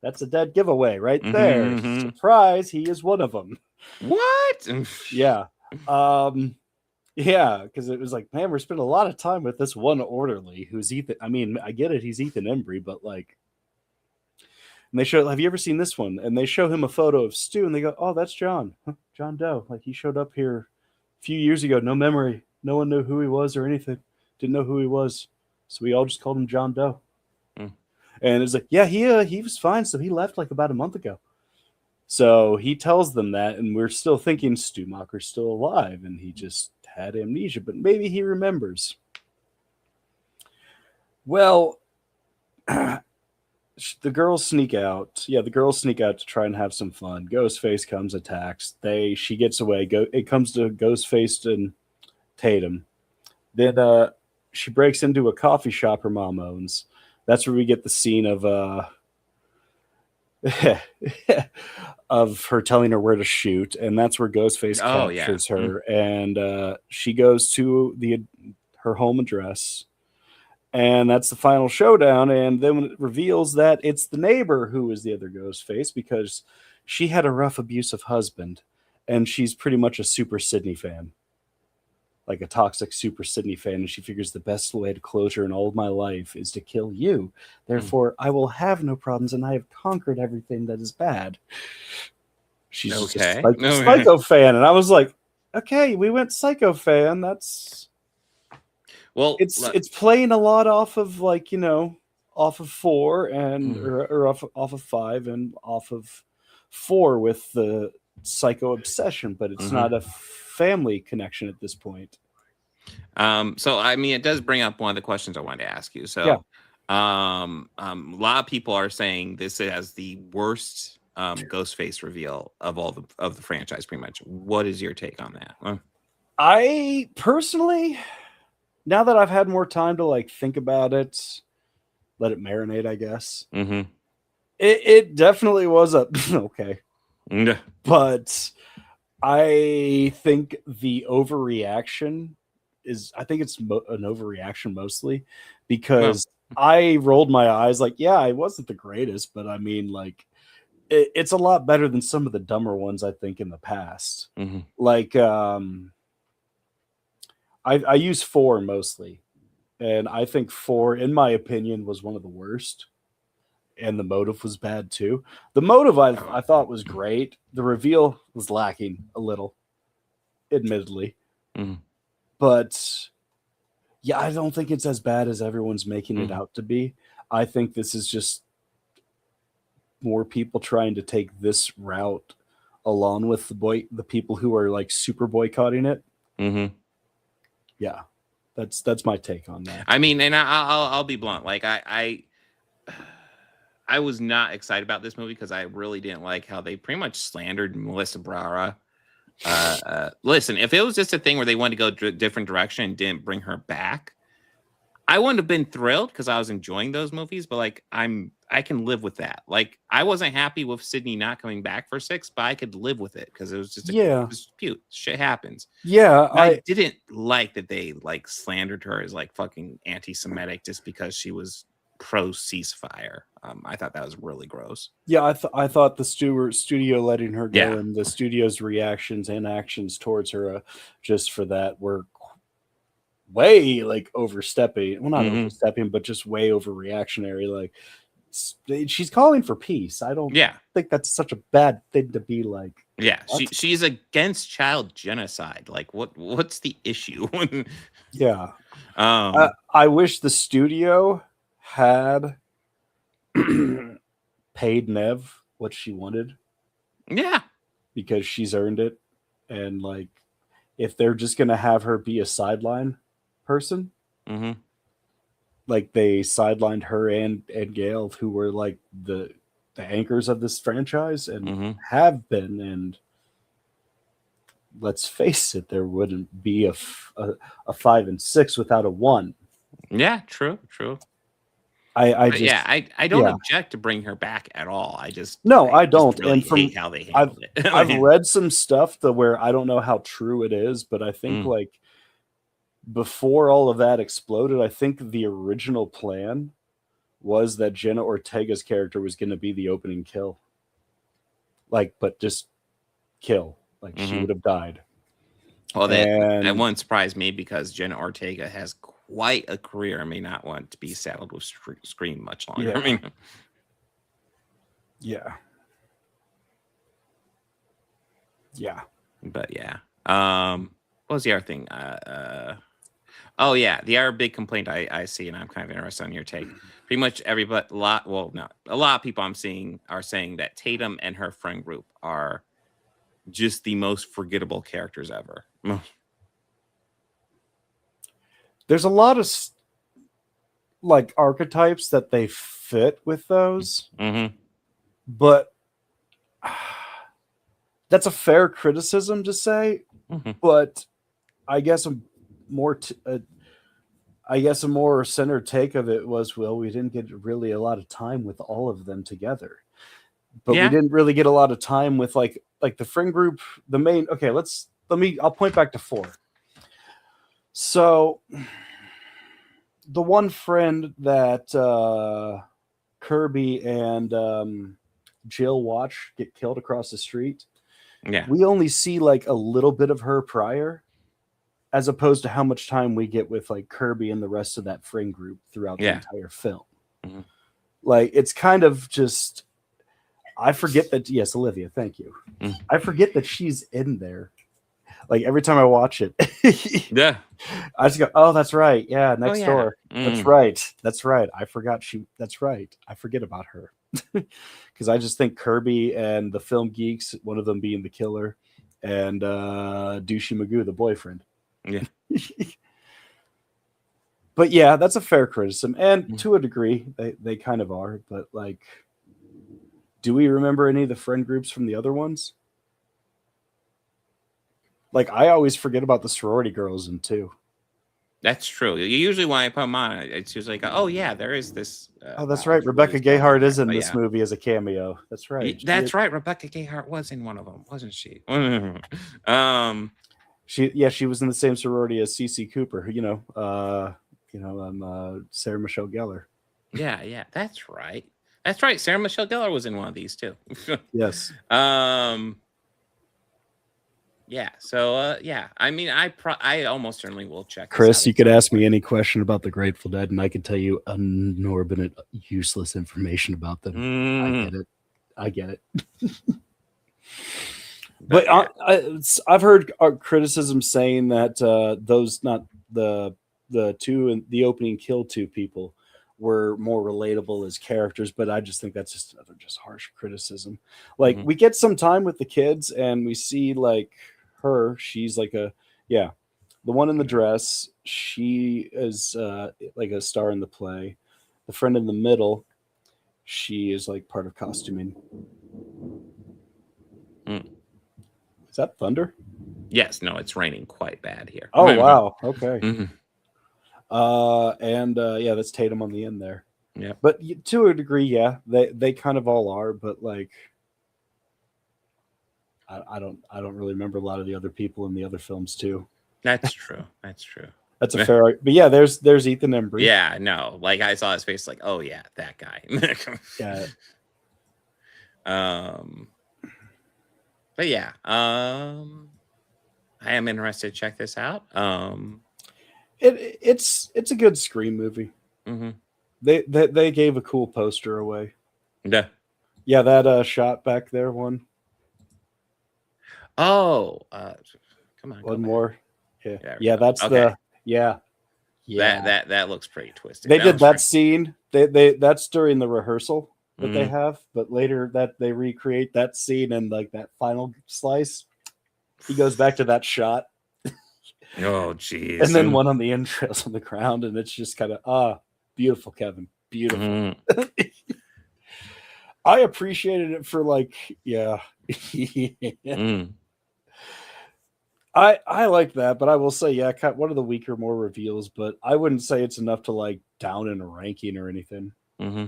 That's a dead giveaway right there. Surprise, he is one of them. What? Yeah. Yeah, because it was like, man, we're spending a lot of time with this one orderly who's Ethan. I mean, I get it, he's Ethan Embry, but like, and they show, have you ever seen this one? And they show him a photo of Stu, and they go, oh, that's John. John Doe. Like, he showed up here a few years ago, no memory. No one knew who he was or anything. Didn't know who he was. So we all just called him John Doe. And it's like, yeah, he was fine. So he left like about a month ago. So he tells them that, and we're still thinking Stu Macher's still alive, and he just had amnesia, but maybe he remembers. Well, the girls sneak out. Yeah, the girls sneak out to try and have some fun. Ghostface comes, attacks. She gets away. It comes to Ghostface and Tatum. Then she breaks into a coffee shop her mom owns. That's where we get the scene of of her telling her where to shoot, and that's where Ghostface captures her, and she goes to her home address, and that's the final showdown. And then when it reveals that it's the neighbor who is the other Ghostface, because she had a rough, abusive husband, and she's pretty much a super Sydney fan. like a toxic Super Sydney fan, and she figures the best way to close her in all of my life is to kill you. Therefore, I will have no problems, and I have conquered everything that is bad. She's just like psycho fan, and I was like, okay, we went psycho fan. That's it's playing a lot off of like off of 4 and or off of 5 and off of 4 with the psycho obsession, but it's not a family connection at this point. So I mean, it does bring up one of the questions I wanted to ask you. So, a lot of people are saying this has the worst Ghostface reveal of all of the franchise. Pretty much, what is your take on that? I personally, now that I've had more time to like think about it, let it marinate, I guess. It definitely was a okay, but I think the overreaction is, I think it's an overreaction mostly because I rolled my eyes like, yeah, I wasn't the greatest, but I mean, like, it's a lot better than some of the dumber ones I think in the past. Like, I use 4 mostly, and I think 4, in my opinion, was one of the worst. And the motive was bad too. The motive I thought was great. The reveal was lacking a little, admittedly. But yeah, I don't think it's as bad as everyone's making it out to be. I think this is just more people trying to take this route along with the people who are like super boycotting it. Yeah, that's my take on that. I mean, and I'll be blunt. Like I was not excited about this movie because I really didn't like how they pretty much slandered Melissa Brara. Listen, if it was just a thing where they wanted to go different direction and didn't bring her back, I wouldn't have been thrilled because I was enjoying those movies. But like, I can live with that. Like, I wasn't happy with Sydney not coming back for 6, but I could live with it because it was just a dispute. Shit happens. Yeah, I didn't like that they like slandered her as like fucking anti-Semitic just because she was pro ceasefire. I thought that was really gross. Yeah, I thought the studio letting her go and the studio's reactions and actions towards her just for that were way like overstepping. Well, not overstepping, but just way overreactionary. Like, she's calling for peace. I don't think that's such a bad thing to be like. Yeah, she's against child genocide. Like, what's the issue? Yeah. I wish the studio had paid Neve what she wanted. Yeah. Because she's earned it. And like, if they're just gonna have her be a sideline person, like they sidelined her and Gail, who were like the anchors of this franchise and have been, and let's face it, there wouldn't be a 5 and 6 without a 1. Yeah, true. I don't object to bring her back at all. I don't. Really and from hate how they handled it. I've read some stuff where I don't know how true it is, but I think like before all of that exploded, I think the original plan was that Jenna Ortega's character was going to be the opening kill. Like, but just kill. Like, she would have died. Well, that won't surprise me because Jenna Ortega has quite a career. I may not want to be saddled with Scream much longer. Yeah. I mean, but what was the other thing? The other big complaint I see, and I'm kind of interested on your take. Pretty much a lot of people I'm seeing are saying that Tatum and her friend group are just the most forgettable characters ever. There's a lot of like archetypes that they fit with those, but that's a fair criticism to say. But I guess a more centered take of it was, well, we didn't get really a lot of time with all of them together, but we didn't really get a lot of time with like the friend group, the main. Okay, I'll point back to 4. So the one friend that Kirby and Jill watch get killed across the street. Yeah. We only see like a little bit of her prior as opposed to how much time we get with like Kirby and the rest of that friend group throughout the entire film. Mm-hmm. Like it's kind of just, I forget that. Yes, Olivia, thank you. I forget that she's in there. Like every time I watch it, yeah, I just go, "Oh, that's right. Yeah, next yeah. door. That's right. That's right. I forgot she. That's right. I forget about her." Because I just think Kirby and the film geeks, one of them being the killer, and Douchey Magoo, the boyfriend. Yeah. But yeah, that's a fair criticism, and to a degree, they kind of are. But like, do we remember any of the friend groups from the other ones? Like, I always forget about the sorority girls in 2. That's true. Usually when I put them on, it's usually like, oh yeah, there is this. Oh, that's right. Rebecca Gayheart is in this movie as a cameo. That's right. That's right. Rebecca Gayheart was in one of them, wasn't she? She was in the same sorority as Cece Cooper. Sarah Michelle Gellar. Yeah, that's right. That's right. Sarah Michelle Gellar was in one of these too. Yes. Yeah. So yeah. I mean, I almost certainly will check. Chris, you could ask me any question about the Grateful Dead, and I could tell you unorbited, useless information about them. I get it. But I've heard criticism saying that those, not the two and the opening kill 2 people, were more relatable as characters, but I just think that's just another harsh criticism. Like we get some time with the kids and we see like her, she's like the one in the dress, she is like a star in the play. The friend in the middle, she is like part of costuming. Is that thunder? Yes, no, it's raining quite bad here. Oh wow, okay. Mm-hmm. That's Tatum on the end there. Yeah, but to a degree, yeah, they kind of all are. But like, I don't really remember a lot of the other people in the other films too. That's true. That's true. That's a fair. But yeah, there's Ethan Embry. Yeah, no, like I saw his face, like, oh yeah, that guy. Yeah. But yeah, I am interested to check this out. It's a good Scream movie. Mm-hmm. They gave a cool poster away. Yeah. Yeah, that shot back there one. Oh, come on. One more. Yeah. Yeah, that's okay. Yeah. That looks pretty twisted. They did that scene. That's during the rehearsal that they Mhm. have, but later that they recreate that scene and like that final slice. He goes back to that shot. Oh, geez. And then one on the entrails on the ground, and it's just kind of beautiful, Kevin. Beautiful. Mhm. I appreciated it for like, yeah. I like that, but I will say, yeah, one of the weaker, more reveals, but I wouldn't say it's enough to like down in a ranking or anything. Mm-hmm.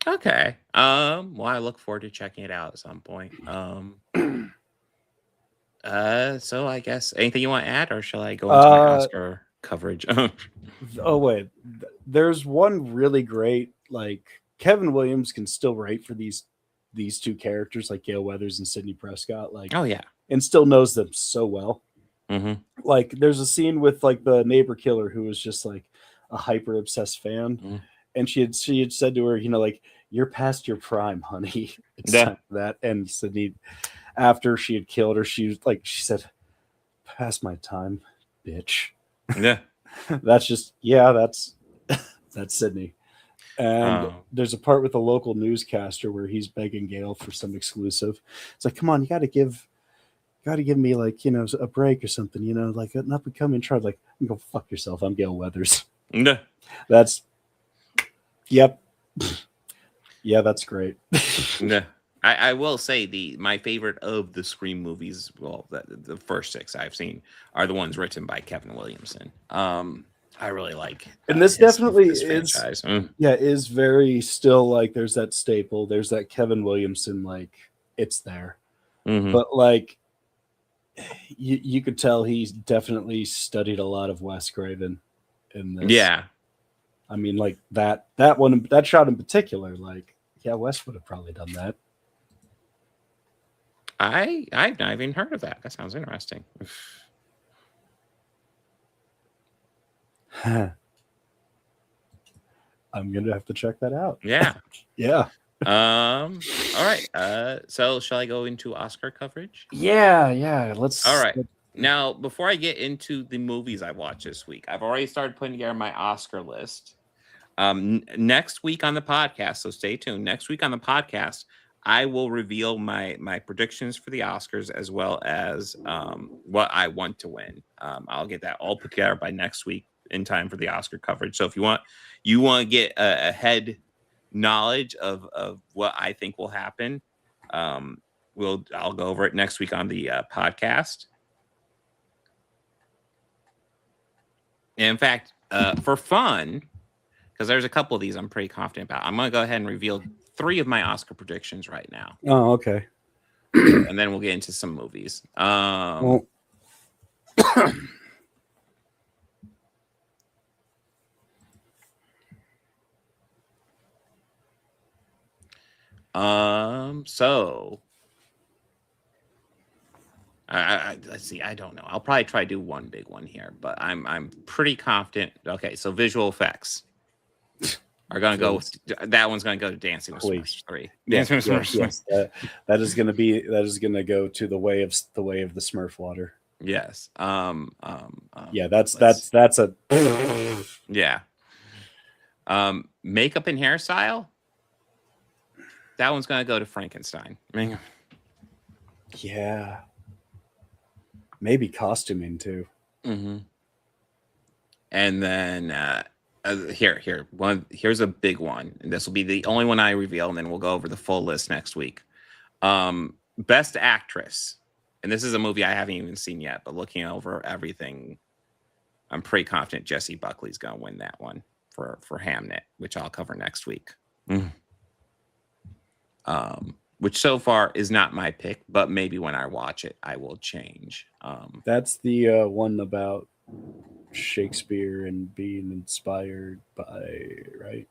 Okay. Well, I look forward to checking it out at some point. So I guess anything you want to add, or shall I go into my Oscar coverage? Oh wait, there's one really great, like Kevin Williams can still write for these two characters, like Gale Weathers and Sidney Prescott, like, oh yeah, and still knows them so well. Mm-hmm. Like there's a scene with like the neighbor killer who was just like a hyper obsessed fan, and she had said to her, like, you're past your prime, honey. It's time for that. And Sidney, after she had killed her, she said, past my time, bitch. Yeah. That's Sidney. And there's a part with a local newscaster where he's begging Gale for some exclusive. It's like, come on, you got to give me like, a break or something, like an up and coming tribe. Like, go fuck yourself. I'm Gale Weathers. Yeah. Yep. Yeah, that's great. Yeah. I will say my favorite of the Scream movies, well, the first 6 I've seen are the ones written by Kevin Williamson. I really like, and this definitely is franchise. Is very still like there's that staple, there's that Kevin Williamson, like it's there, but like you could tell he's definitely studied a lot of Wes Craven in this. Yeah, I mean, like that one, that shot in particular, like Wes would have probably done that. I've not even heard of that. That sounds interesting. I'm gonna have to check that out. Yeah. Yeah. All right. So shall I go into Oscar coverage? Yeah. Let's. All right. Now, before I get into the movies I watched this week, I've already started putting together my Oscar list. Next week on the podcast, so stay tuned. Next week on the podcast, I will reveal my predictions for the Oscars as well as what I want to win. I'll get that all put together by next week in time for the Oscar coverage. So if you want to get a head knowledge of what I think will happen, I'll go over it next week on the podcast. And in fact, for fun, because there's a couple of these I'm pretty confident about, I'm going to go ahead and reveal 3 of my Oscar predictions right now. Oh, okay. And then we'll get into some movies. So let's see. I don't know. I'll probably try to do one big one here, but I'm pretty confident. Okay, so visual effects are going to go with, that one's going to go to Dancing with Smurfs 3. Yes. That is going to go to the way of the Smurf water. Yes. Yeah, that's a yeah. Makeup and hairstyle. That one's going to go to Frankenstein. Yeah. Maybe costuming too. Mm-hmm. And then here's a big one, and this will be the only one I reveal, and then we'll go over the full list next week. Best actress, and this is a movie I haven't even seen yet, but looking over everything, I'm pretty confident Jessie Buckley's going to win that one for Hamnet, which I'll cover next week. Which so far is not my pick, but maybe when I watch it, I will change. That's the one about Shakespeare and being inspired by, right?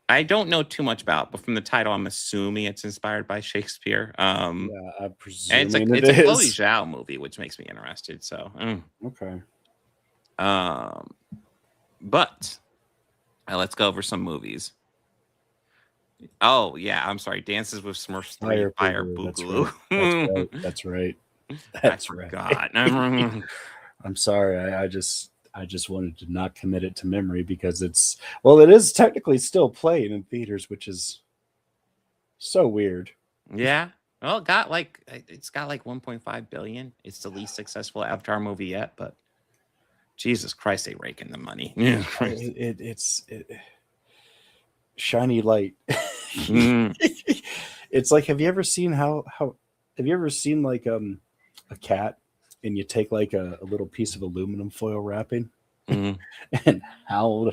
I don't know too much about, but from the title, I'm assuming it's inspired by Shakespeare. Yeah, I presume and it's a Chloe Zhao movie, which makes me interested. So, okay. But let's go over some movies. Oh yeah, I'm sorry. Dances with Smurfs 3, Fire Boogaloo. That's right. I forgot. I'm sorry. I just wanted to not commit it to memory because it is technically still playing in theaters, which is so weird. Yeah. Well, it's got like 1.5 billion. It's the least successful Avatar movie yet, but Jesus Christ, they rake in the money. Yeah, it's shiny light. It's like, have you ever seen like a cat and you take like a little piece of aluminum foil wrapping and how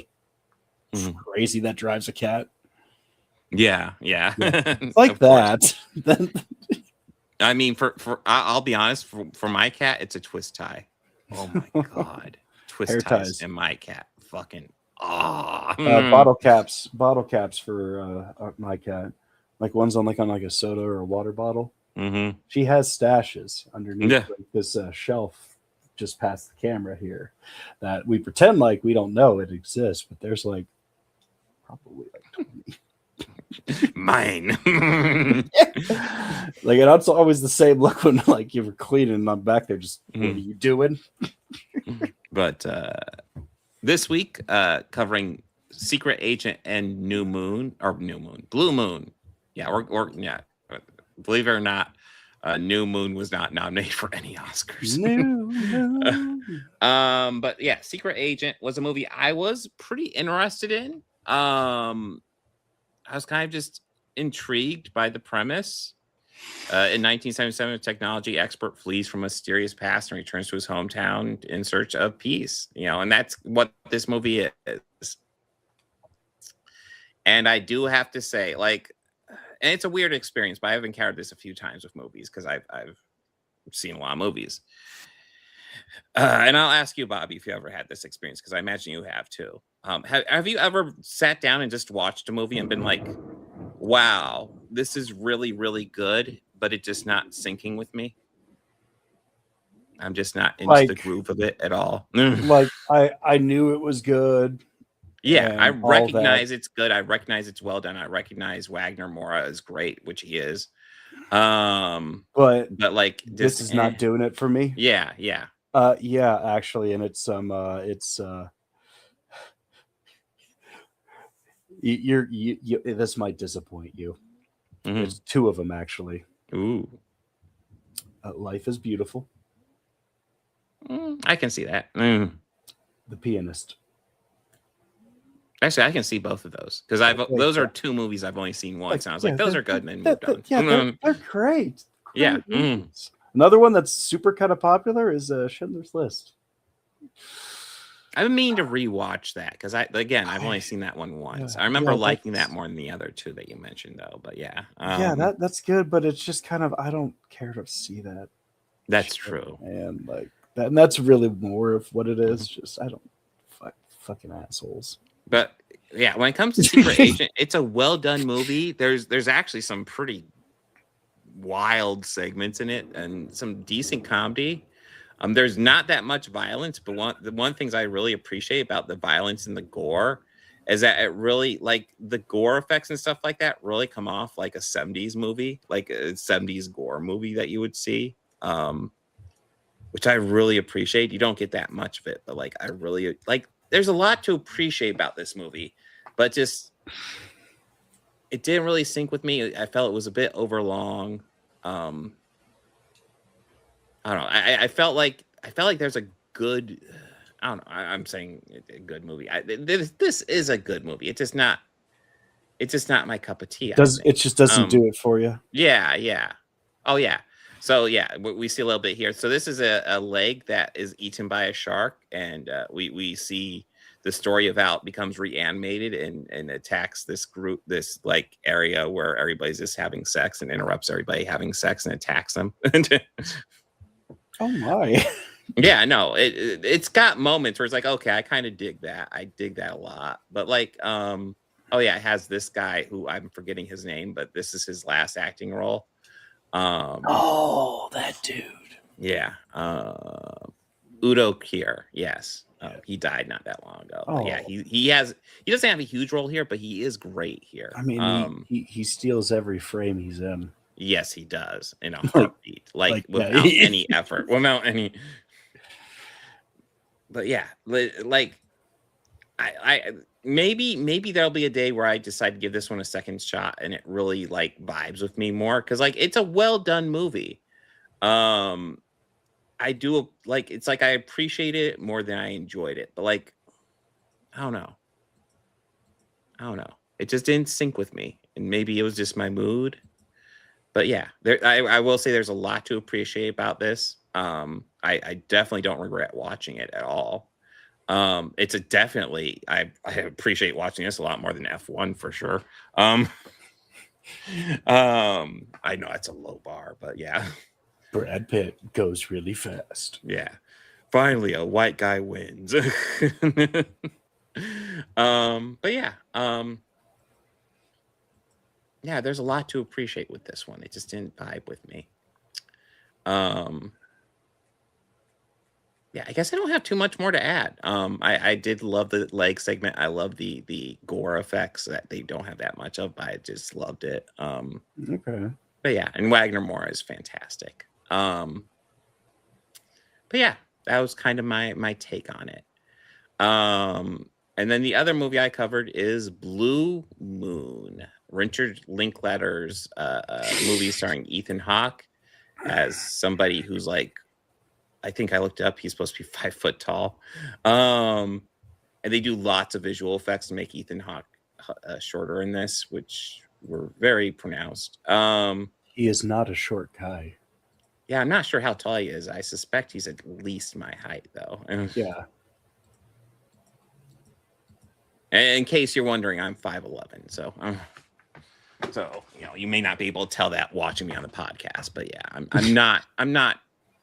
crazy that drives a cat? Yeah. It's like that. I mean, I'll be honest, for my cat, it's a twist tie. Oh my God. Twist Hair ties ties. in my cat. Fucking bottle caps for my cat, like ones on like a soda or a water bottle. She has stashes underneath like this shelf just past the camera here that we pretend like we don't know it exists, but there's like probably like 20. Mine. Like, and it's always the same look when like you were cleaning and I'm back there just what are you doing? But this week, covering Secret Agent and Blue Moon. Yeah, believe it or not, New Moon was not nominated for any Oscars. But yeah, Secret Agent was a movie I was pretty interested in. I was kind of just intrigued by the premise. In 1977, a technology expert flees from a mysterious past and returns to his hometown in search of peace. And that's what this movie is. And I do have to say, like, and it's a weird experience, but I've encountered this a few times with movies because I've seen a lot of movies. And I'll ask you, Bobby, if you ever had this experience, because I imagine you have too. Have you ever sat down and just watched a movie and been like, wow, this is really, really good, but it's just not syncing with me? I'm just not into Like- the groove of it at all. Like I knew it was good. Yeah, I and all recognize that. it's good. I recognize it's well done. I recognize Wagner Mora is great, which he is. But like this is not doing it for me. Yeah. Yeah, actually, and it's you this might disappoint you. There's two of them actually. Ooh. Life is Beautiful. I can see that. The Pianist. Actually, I can see both of those because those are two movies I've only seen once, and I was like, those are good, and then moved on. Yeah, they're great. Yeah. movies. Another one that's super kind of popular is Schindler's List. I've been meaning to rewatch that because I've only seen that one once. I remember liking that more than the other two that you mentioned, though. But yeah, that's good, but it's just kind of I don't care to see that. That's true, and like that, and that's really more of what it is. Just I don't fucking assholes. But yeah, when it comes to Secret Agent, it's a well done movie. There's actually some pretty wild segments in it and some decent comedy. There's not that much violence, but the one things I really appreciate about the violence and the gore is that it really, like, the gore effects and stuff like that really come off like a 70s movie, like a 70s gore movie that you would see, which I really appreciate. You don't get that much of it, but like I really like. There's a lot to appreciate about this movie, but just it didn't really sync with me. I felt it was a bit overlong. I don't know. I felt like there's a good. I don't know. I'm saying a good movie. This is a good movie. It's just not my cup of tea. It just doesn't do it for you? Yeah. Oh yeah. So yeah, we see a little bit here. So this is a leg that is eaten by a shark, and we see the story of how it becomes reanimated and attacks this group, this like area where everybody's just having sex and interrupts everybody having sex and attacks them. Oh my. Yeah, no, it's got moments where it's like, okay, I kind of dig that. I dig that a lot. But like, oh yeah, it has this guy who I'm forgetting his name, but this is his last acting role. Oh, that dude. Yeah. Udo Kier. Yes. He died not that long ago. Oh. Yeah, he doesn't have a huge role here, but he is great here. I mean, he steals every frame he's in. Yes, he does in a heartbeat, like without any effort, without any. But yeah, like I maybe there'll be a day where I decide to give this one a second shot, and it really like vibes with me more because like it's a well done movie. I do like it's like I appreciate it more than I enjoyed it, but like I don't know. It just didn't sync with me, and maybe it was just my mood. But yeah, I will say there's a lot to appreciate about this. I definitely don't regret watching it at all. It's a definitely I appreciate watching this a lot more than F1 for sure. I know it's a low bar, but yeah. Brad Pitt goes really fast. Yeah. Finally, a white guy wins. But yeah. Yeah, there's a lot to appreciate with this one. It just didn't vibe with me. Yeah, I guess I don't have too much more to add. I did love the leg segment. I love the gore effects that they don't have that much of, but I just loved it. Okay. But yeah, and Wagner Mora is fantastic. But yeah, that was kind of my take on it. And then the other movie I covered is Blue Moon, Richard Linklater's movie starring Ethan Hawke as somebody who's like, I think I looked up, he's supposed to be 5 foot tall. And they do lots of visual effects to make Ethan Hawke shorter in this, which were very pronounced. He is not a short guy. Yeah, I'm not sure how tall he is. I suspect he's at least my height, though. Yeah. In case you're wondering, I'm 5'11", so you may not be able to tell that watching me on the podcast, but yeah, I'm not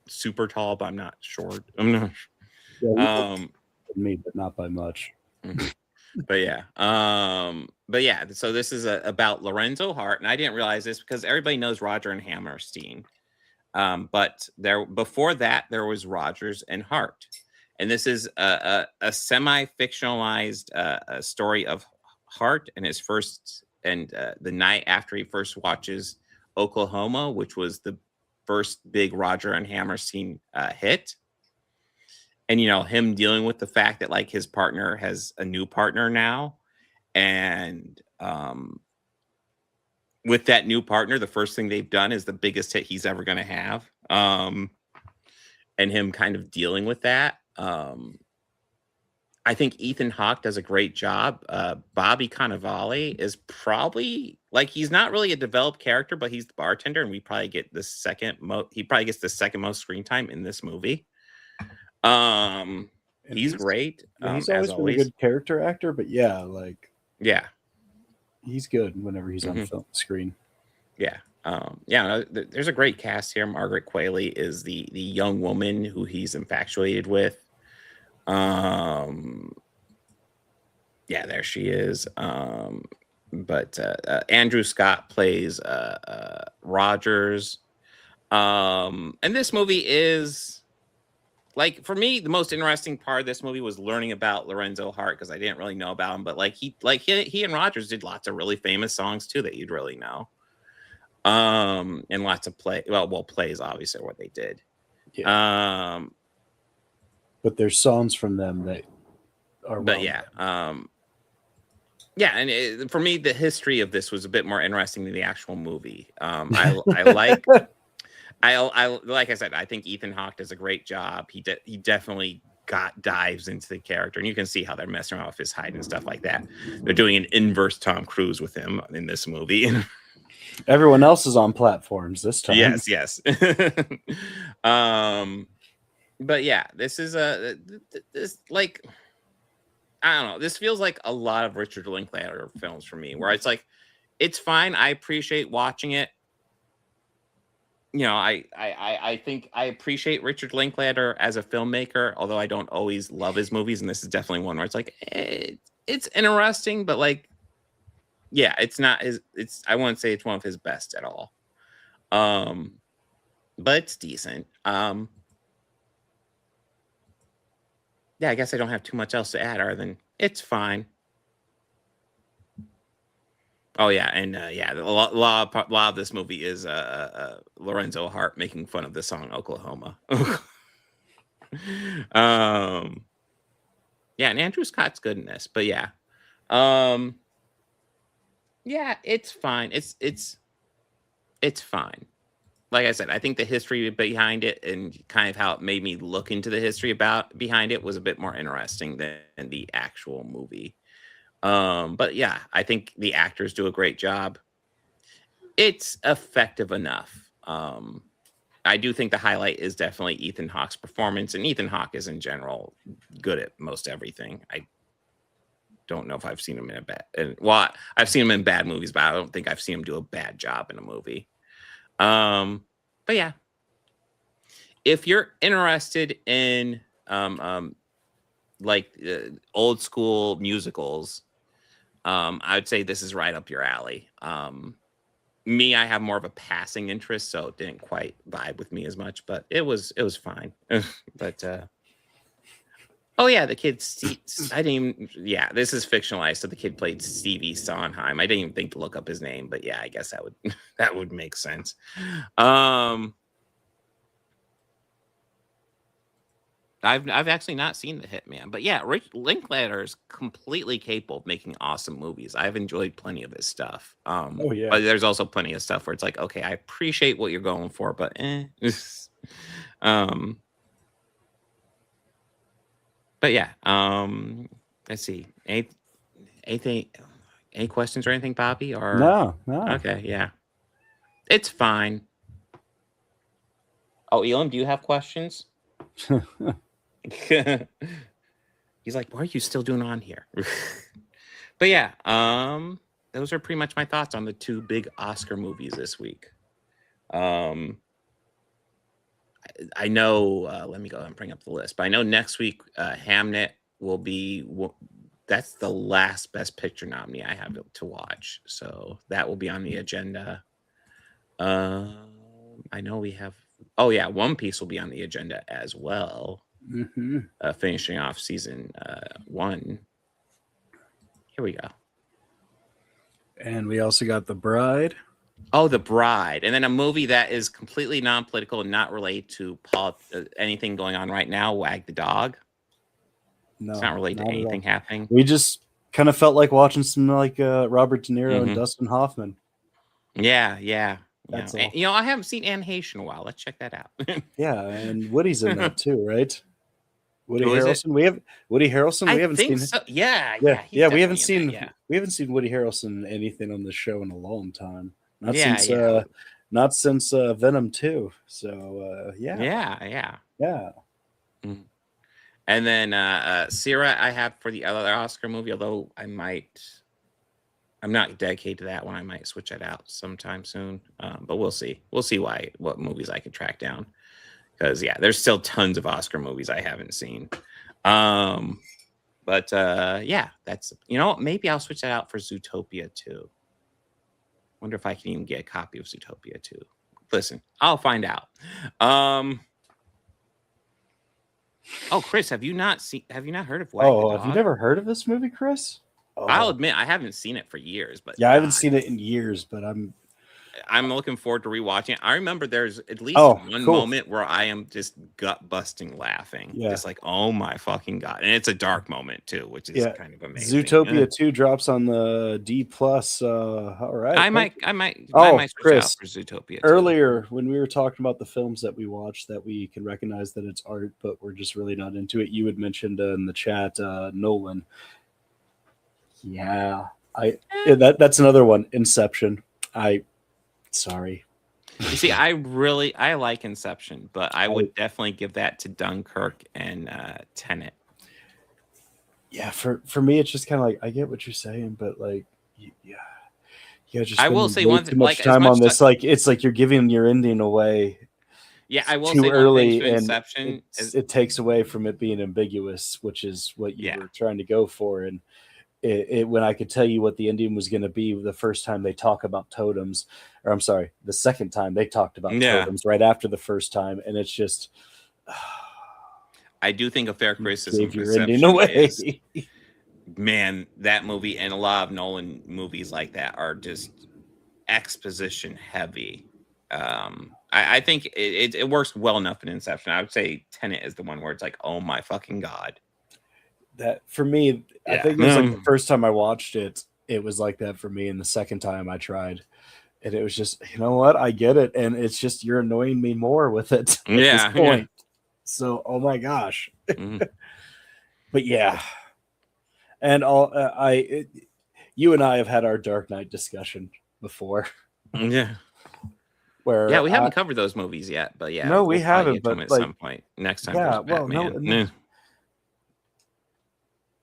super tall, but I'm not short. I'm not. Yeah, me, but not by much. But yeah, so this is about Lorenzo Hart, and I didn't realize this because everybody knows Roger and Hammerstein. But before that, there was Rogers and Hart. And this is a semi-fictionalized story of Hart and his first, and the night after he first watches Oklahoma, which was the first big Roger and Hammerstein hit. And, him dealing with the fact that like his partner has a new partner now. And with that new partner, the first thing they've done is the biggest hit he's ever going to have. And him kind of dealing with that. I think Ethan Hawke does a great job. Bobby Cannavale is probably like, he's not really a developed character, but he's the bartender, and he probably gets the second most screen time in this movie. He's great. He's always been a good character actor, but yeah, he's good whenever he's on film screen. Yeah. There's a great cast here. Margaret Qualley is the young woman who he's infatuated with. There she is. But Andrew Scott plays Rogers. And this movie is, like, for me, the most interesting part of this movie was learning about Lorenzo Hart, because I didn't really know about him. But he and Rogers did lots of really famous songs too that you'd really know. And lots of plays obviously are what they did. Yeah. But there's songs from them that are for me, the history of this was a bit more interesting than the actual movie. I like I said, I think Ethan Hawke does a great job. He definitely dives into the character, and you can see how they're messing around with his height and stuff like that. They're doing an inverse Tom Cruise with him in this movie. Everyone else is on platforms this time. Yes. But yeah, this is this like, I don't know. This feels like a lot of Richard Linklater films for me, where it's like, it's fine. I appreciate watching it. I think I appreciate Richard Linklater as a filmmaker, although I don't always love his movies. And this is definitely one where it's like, it's interesting, but like, yeah, it's not his. I wouldn't say it's one of his best at all. But it's decent. Yeah, I guess I don't have too much else to add other than it's fine. Oh yeah, and a lot of this movie is Lorenzo Hart making fun of the song Oklahoma. And Andrew Scott's good in this, but yeah, it's fine. It's fine. Like I said, I think the history behind it and kind of how it made me look into the history behind it was a bit more interesting than the actual movie. But yeah, I think the actors do a great job. It's effective enough. I do think the highlight is definitely Ethan Hawke's performance, and Ethan Hawke is in general good at most everything. I don't know if I've seen him in I've seen him in bad movies, but I don't think I've seen him do a bad job in a movie. But yeah, if you're interested in old school musicals, I would say this is right up your alley. Me, I have more of a passing interest, so it didn't quite vibe with me as much, but it was fine. But oh yeah, the kid, this is fictionalized, so the kid played Stevie Sondheim. I didn't even think to look up his name, but yeah, I guess that would make sense. I've actually not seen The Hitman, but yeah, Linklater is completely capable of making awesome movies. I've enjoyed plenty of his stuff. But there's also plenty of stuff where it's like, okay, I appreciate what you're going for, but But yeah, let's see. Any questions or anything, Bobby? Or no. Okay, yeah, it's fine. Oh, Elam, do you have questions? He's like, what are you still doing on here? But yeah, those are pretty much my thoughts on the two big Oscar movies this week. I know, let me go and bring up the list, but I know next week, Hamnet will be, that's the last Best Picture nominee I have to watch. So that will be on the agenda. I know we have Oh yeah, One Piece will be on the agenda as well. Mm-hmm. Finishing off season 1. Here we go. And we also got The Bride. Oh, The Bride. And then a movie that is completely non-political and not related to anything going on right now, Wag the Dog. No, it's not related to anything happening. We just kind of felt like watching some like Robert De Niro and Dustin Hoffman. Yeah. That's all. I haven't seen Anne Heche in a while. Let's check that out. Yeah, and Woody's in that too, right? Woody Who is it? Harrelson. We have Woody Harrelson. We haven't seen. So. Yeah. We haven't definitely seen. in that, yeah. We haven't seen Woody Harrelson anything on the show in a long time. Not Yeah, since. yeah. Not since Venom 2. So yeah. Yeah. And then Sierra, I have for the other Oscar movie. Although I'm not dedicated to that one. I might switch it out sometime soon. But we'll see. We'll see what movies I can track down. Because there's still tons of Oscar movies I haven't seen. But that's maybe I'll switch that out for Zootopia 2. Wonder if I can even get a copy of Zootopia 2. Listen, I'll find out. Oh, Chris, have you not heard of Wag the Dog? Have you never heard of this movie, Chris? I'll admit I haven't seen it for years, but I haven't seen it in years, but I'm looking forward to rewatching it. I remember there's at least one moment where I am just gut busting laughing. Yeah. Just like, oh my fucking God. And it's a dark moment too, which is kind of amazing. Zootopia 2 drops on the D+. All right. I might switch Chris, out for Zootopia 2. Earlier when we were talking about the films that we watched that we can recognize that it's art, but we're just really not into it, you had mentioned in the chat Nolan. Yeah. That's another one. Inception. Sorry. You see, I like Inception, but I would definitely give that to Dunkirk and Tenet. Yeah, for me, it's just kind of like I get what you're saying, but like, just I will say way one too thing, much like, as time much on this. Like, it's like you're giving your ending away. Yeah, I will too say early, one thing to and Inception it takes away from it being ambiguous, which is what you were trying to go for. And when I could tell you what the ending was going to be the first time they talk about totems, or I'm sorry, the second time they talked about totems right after the first time, and it's just. I do think a fair criticism of your ending Inception away. is, man, that movie and a lot of Nolan movies like that are just exposition heavy. I think it works well enough in Inception. I would say Tenet is the one where it's like, oh my fucking God. That for me, I think it was like the first time I watched it, it was like that for me. And the second time I tried, and it was just, you know what? I get it. And it's just, you're annoying me more with it at this point. So, oh my gosh. But yeah. And you and I have had our Dark Knight discussion before. Yeah. Where we haven't covered those movies yet, but no, we haven't. But at like, some point next time, yeah, there's Batman. no.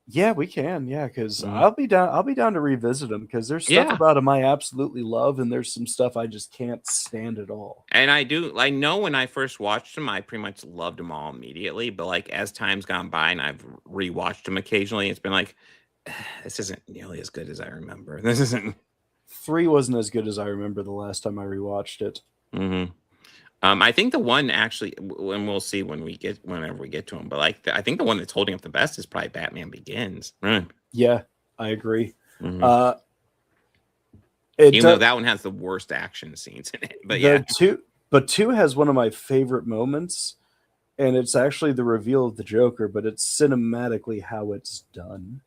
Yeah, we can. Yeah, because I'll be down to revisit them because there's stuff about them I absolutely love, and there's some stuff I just can't stand at all. And I know when I first watched them, I pretty much loved them all immediately. But like as time's gone by and I've rewatched them occasionally, it's been like, this isn't nearly as good as I remember. This isn't. 3 wasn't as good as I remember the last time I rewatched it. I think the one actually, and we'll see whenever we get to them, but like I think the one that's holding up the best is probably Batman Begins. Right? Yeah, I agree. Even though that one has the worst action scenes in it, but two has one of my favorite moments, and it's actually the reveal of the Joker, but it's cinematically how it's done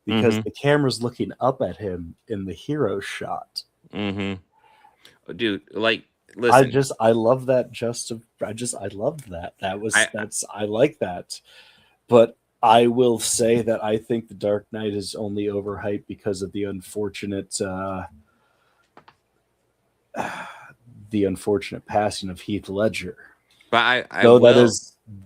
because the camera's looking up at him in the hero shot. Dude, like. Listen, I love that. I loved that. I like that. But I will say that I think The Dark Knight is only overhyped because of the unfortunate passing of Heath Ledger. But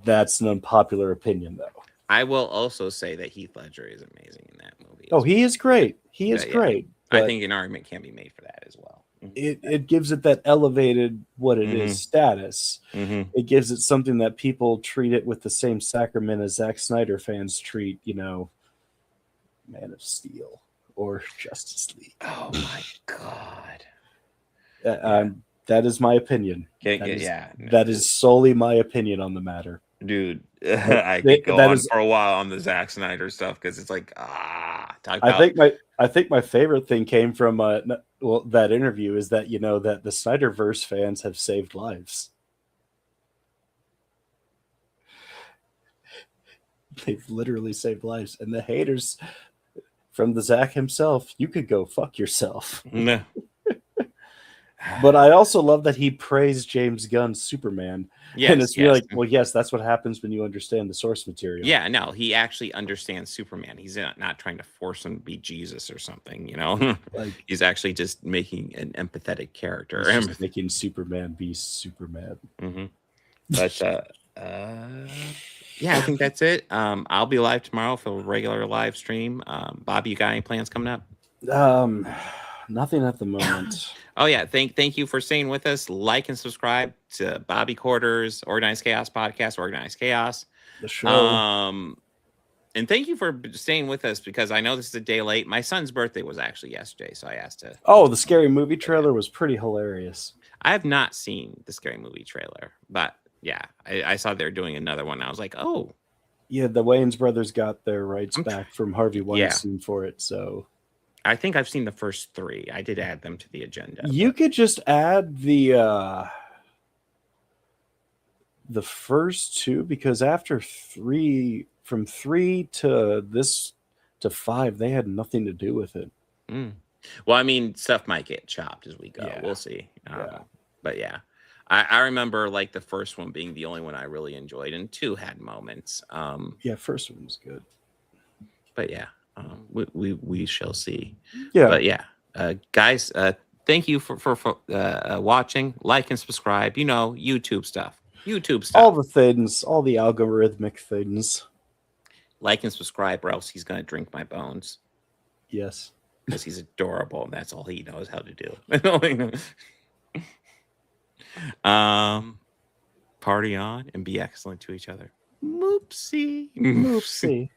that's an unpopular opinion, though. I will also say that Heath Ledger is amazing in that movie. Oh, he is great. He is great. I think an argument can be made for that as well. It gives it that elevated what it is status. It gives it something that people treat it with the same sacrament as Zack Snyder fans treat, Man of Steel or Justice League. Oh my God. That is my opinion. That is solely my opinion on the matter. Dude, I could go on for a while on the Zack Snyder stuff because it's like I think my favorite thing came from that interview is that that the Snyderverse fans have saved lives. They've literally saved lives, and the haters from the Zack himself, you could go fuck yourself. No. But I also love that he praised James Gunn's Superman. Yes, and it's like, well, yes, that's what happens when you understand the source material. Yeah, no, he actually understands Superman. He's not trying to force him to be Jesus or something, Like, he's actually just making an empathetic character. He's just making Superman be Superman. Mm-hmm. But yeah, I think that's it. I'll be live tomorrow for a regular live stream. Bobby, you got any plans coming up? Nothing at the moment. Oh yeah, thank you for staying with us. Like and subscribe to Bobby Quarters, Organized Chaos Podcast, Organized Chaos. The show. And thank you for staying with us because I know this is a day late. My son's birthday was actually yesterday, so I asked to. Oh, the Scary Movie trailer was pretty hilarious. I have not seen the Scary Movie trailer, but yeah, I saw they're doing another one. I was like, oh. Yeah, the Wayans brothers got their rights back from Harvey Weinstein for it, so. I think I've seen the first 3. I did add them to the agenda. You could just add the first 2 because after 3, from 3 to 5, they had nothing to do with it. Well, I mean, stuff might get chopped as we go. Yeah. We'll see. But yeah, I remember like the first one being the only one I really enjoyed, and 2 had moments. Yeah, first one was good. But yeah. We shall see. Yeah. But yeah, guys, thank you for watching. Like and subscribe. YouTube stuff. All the things, all the algorithmic things. Like and subscribe, or else he's gonna drink my bones. Yes, because he's adorable, and that's all he knows how to do. Party on and be excellent to each other. Moopsie. Moopsie.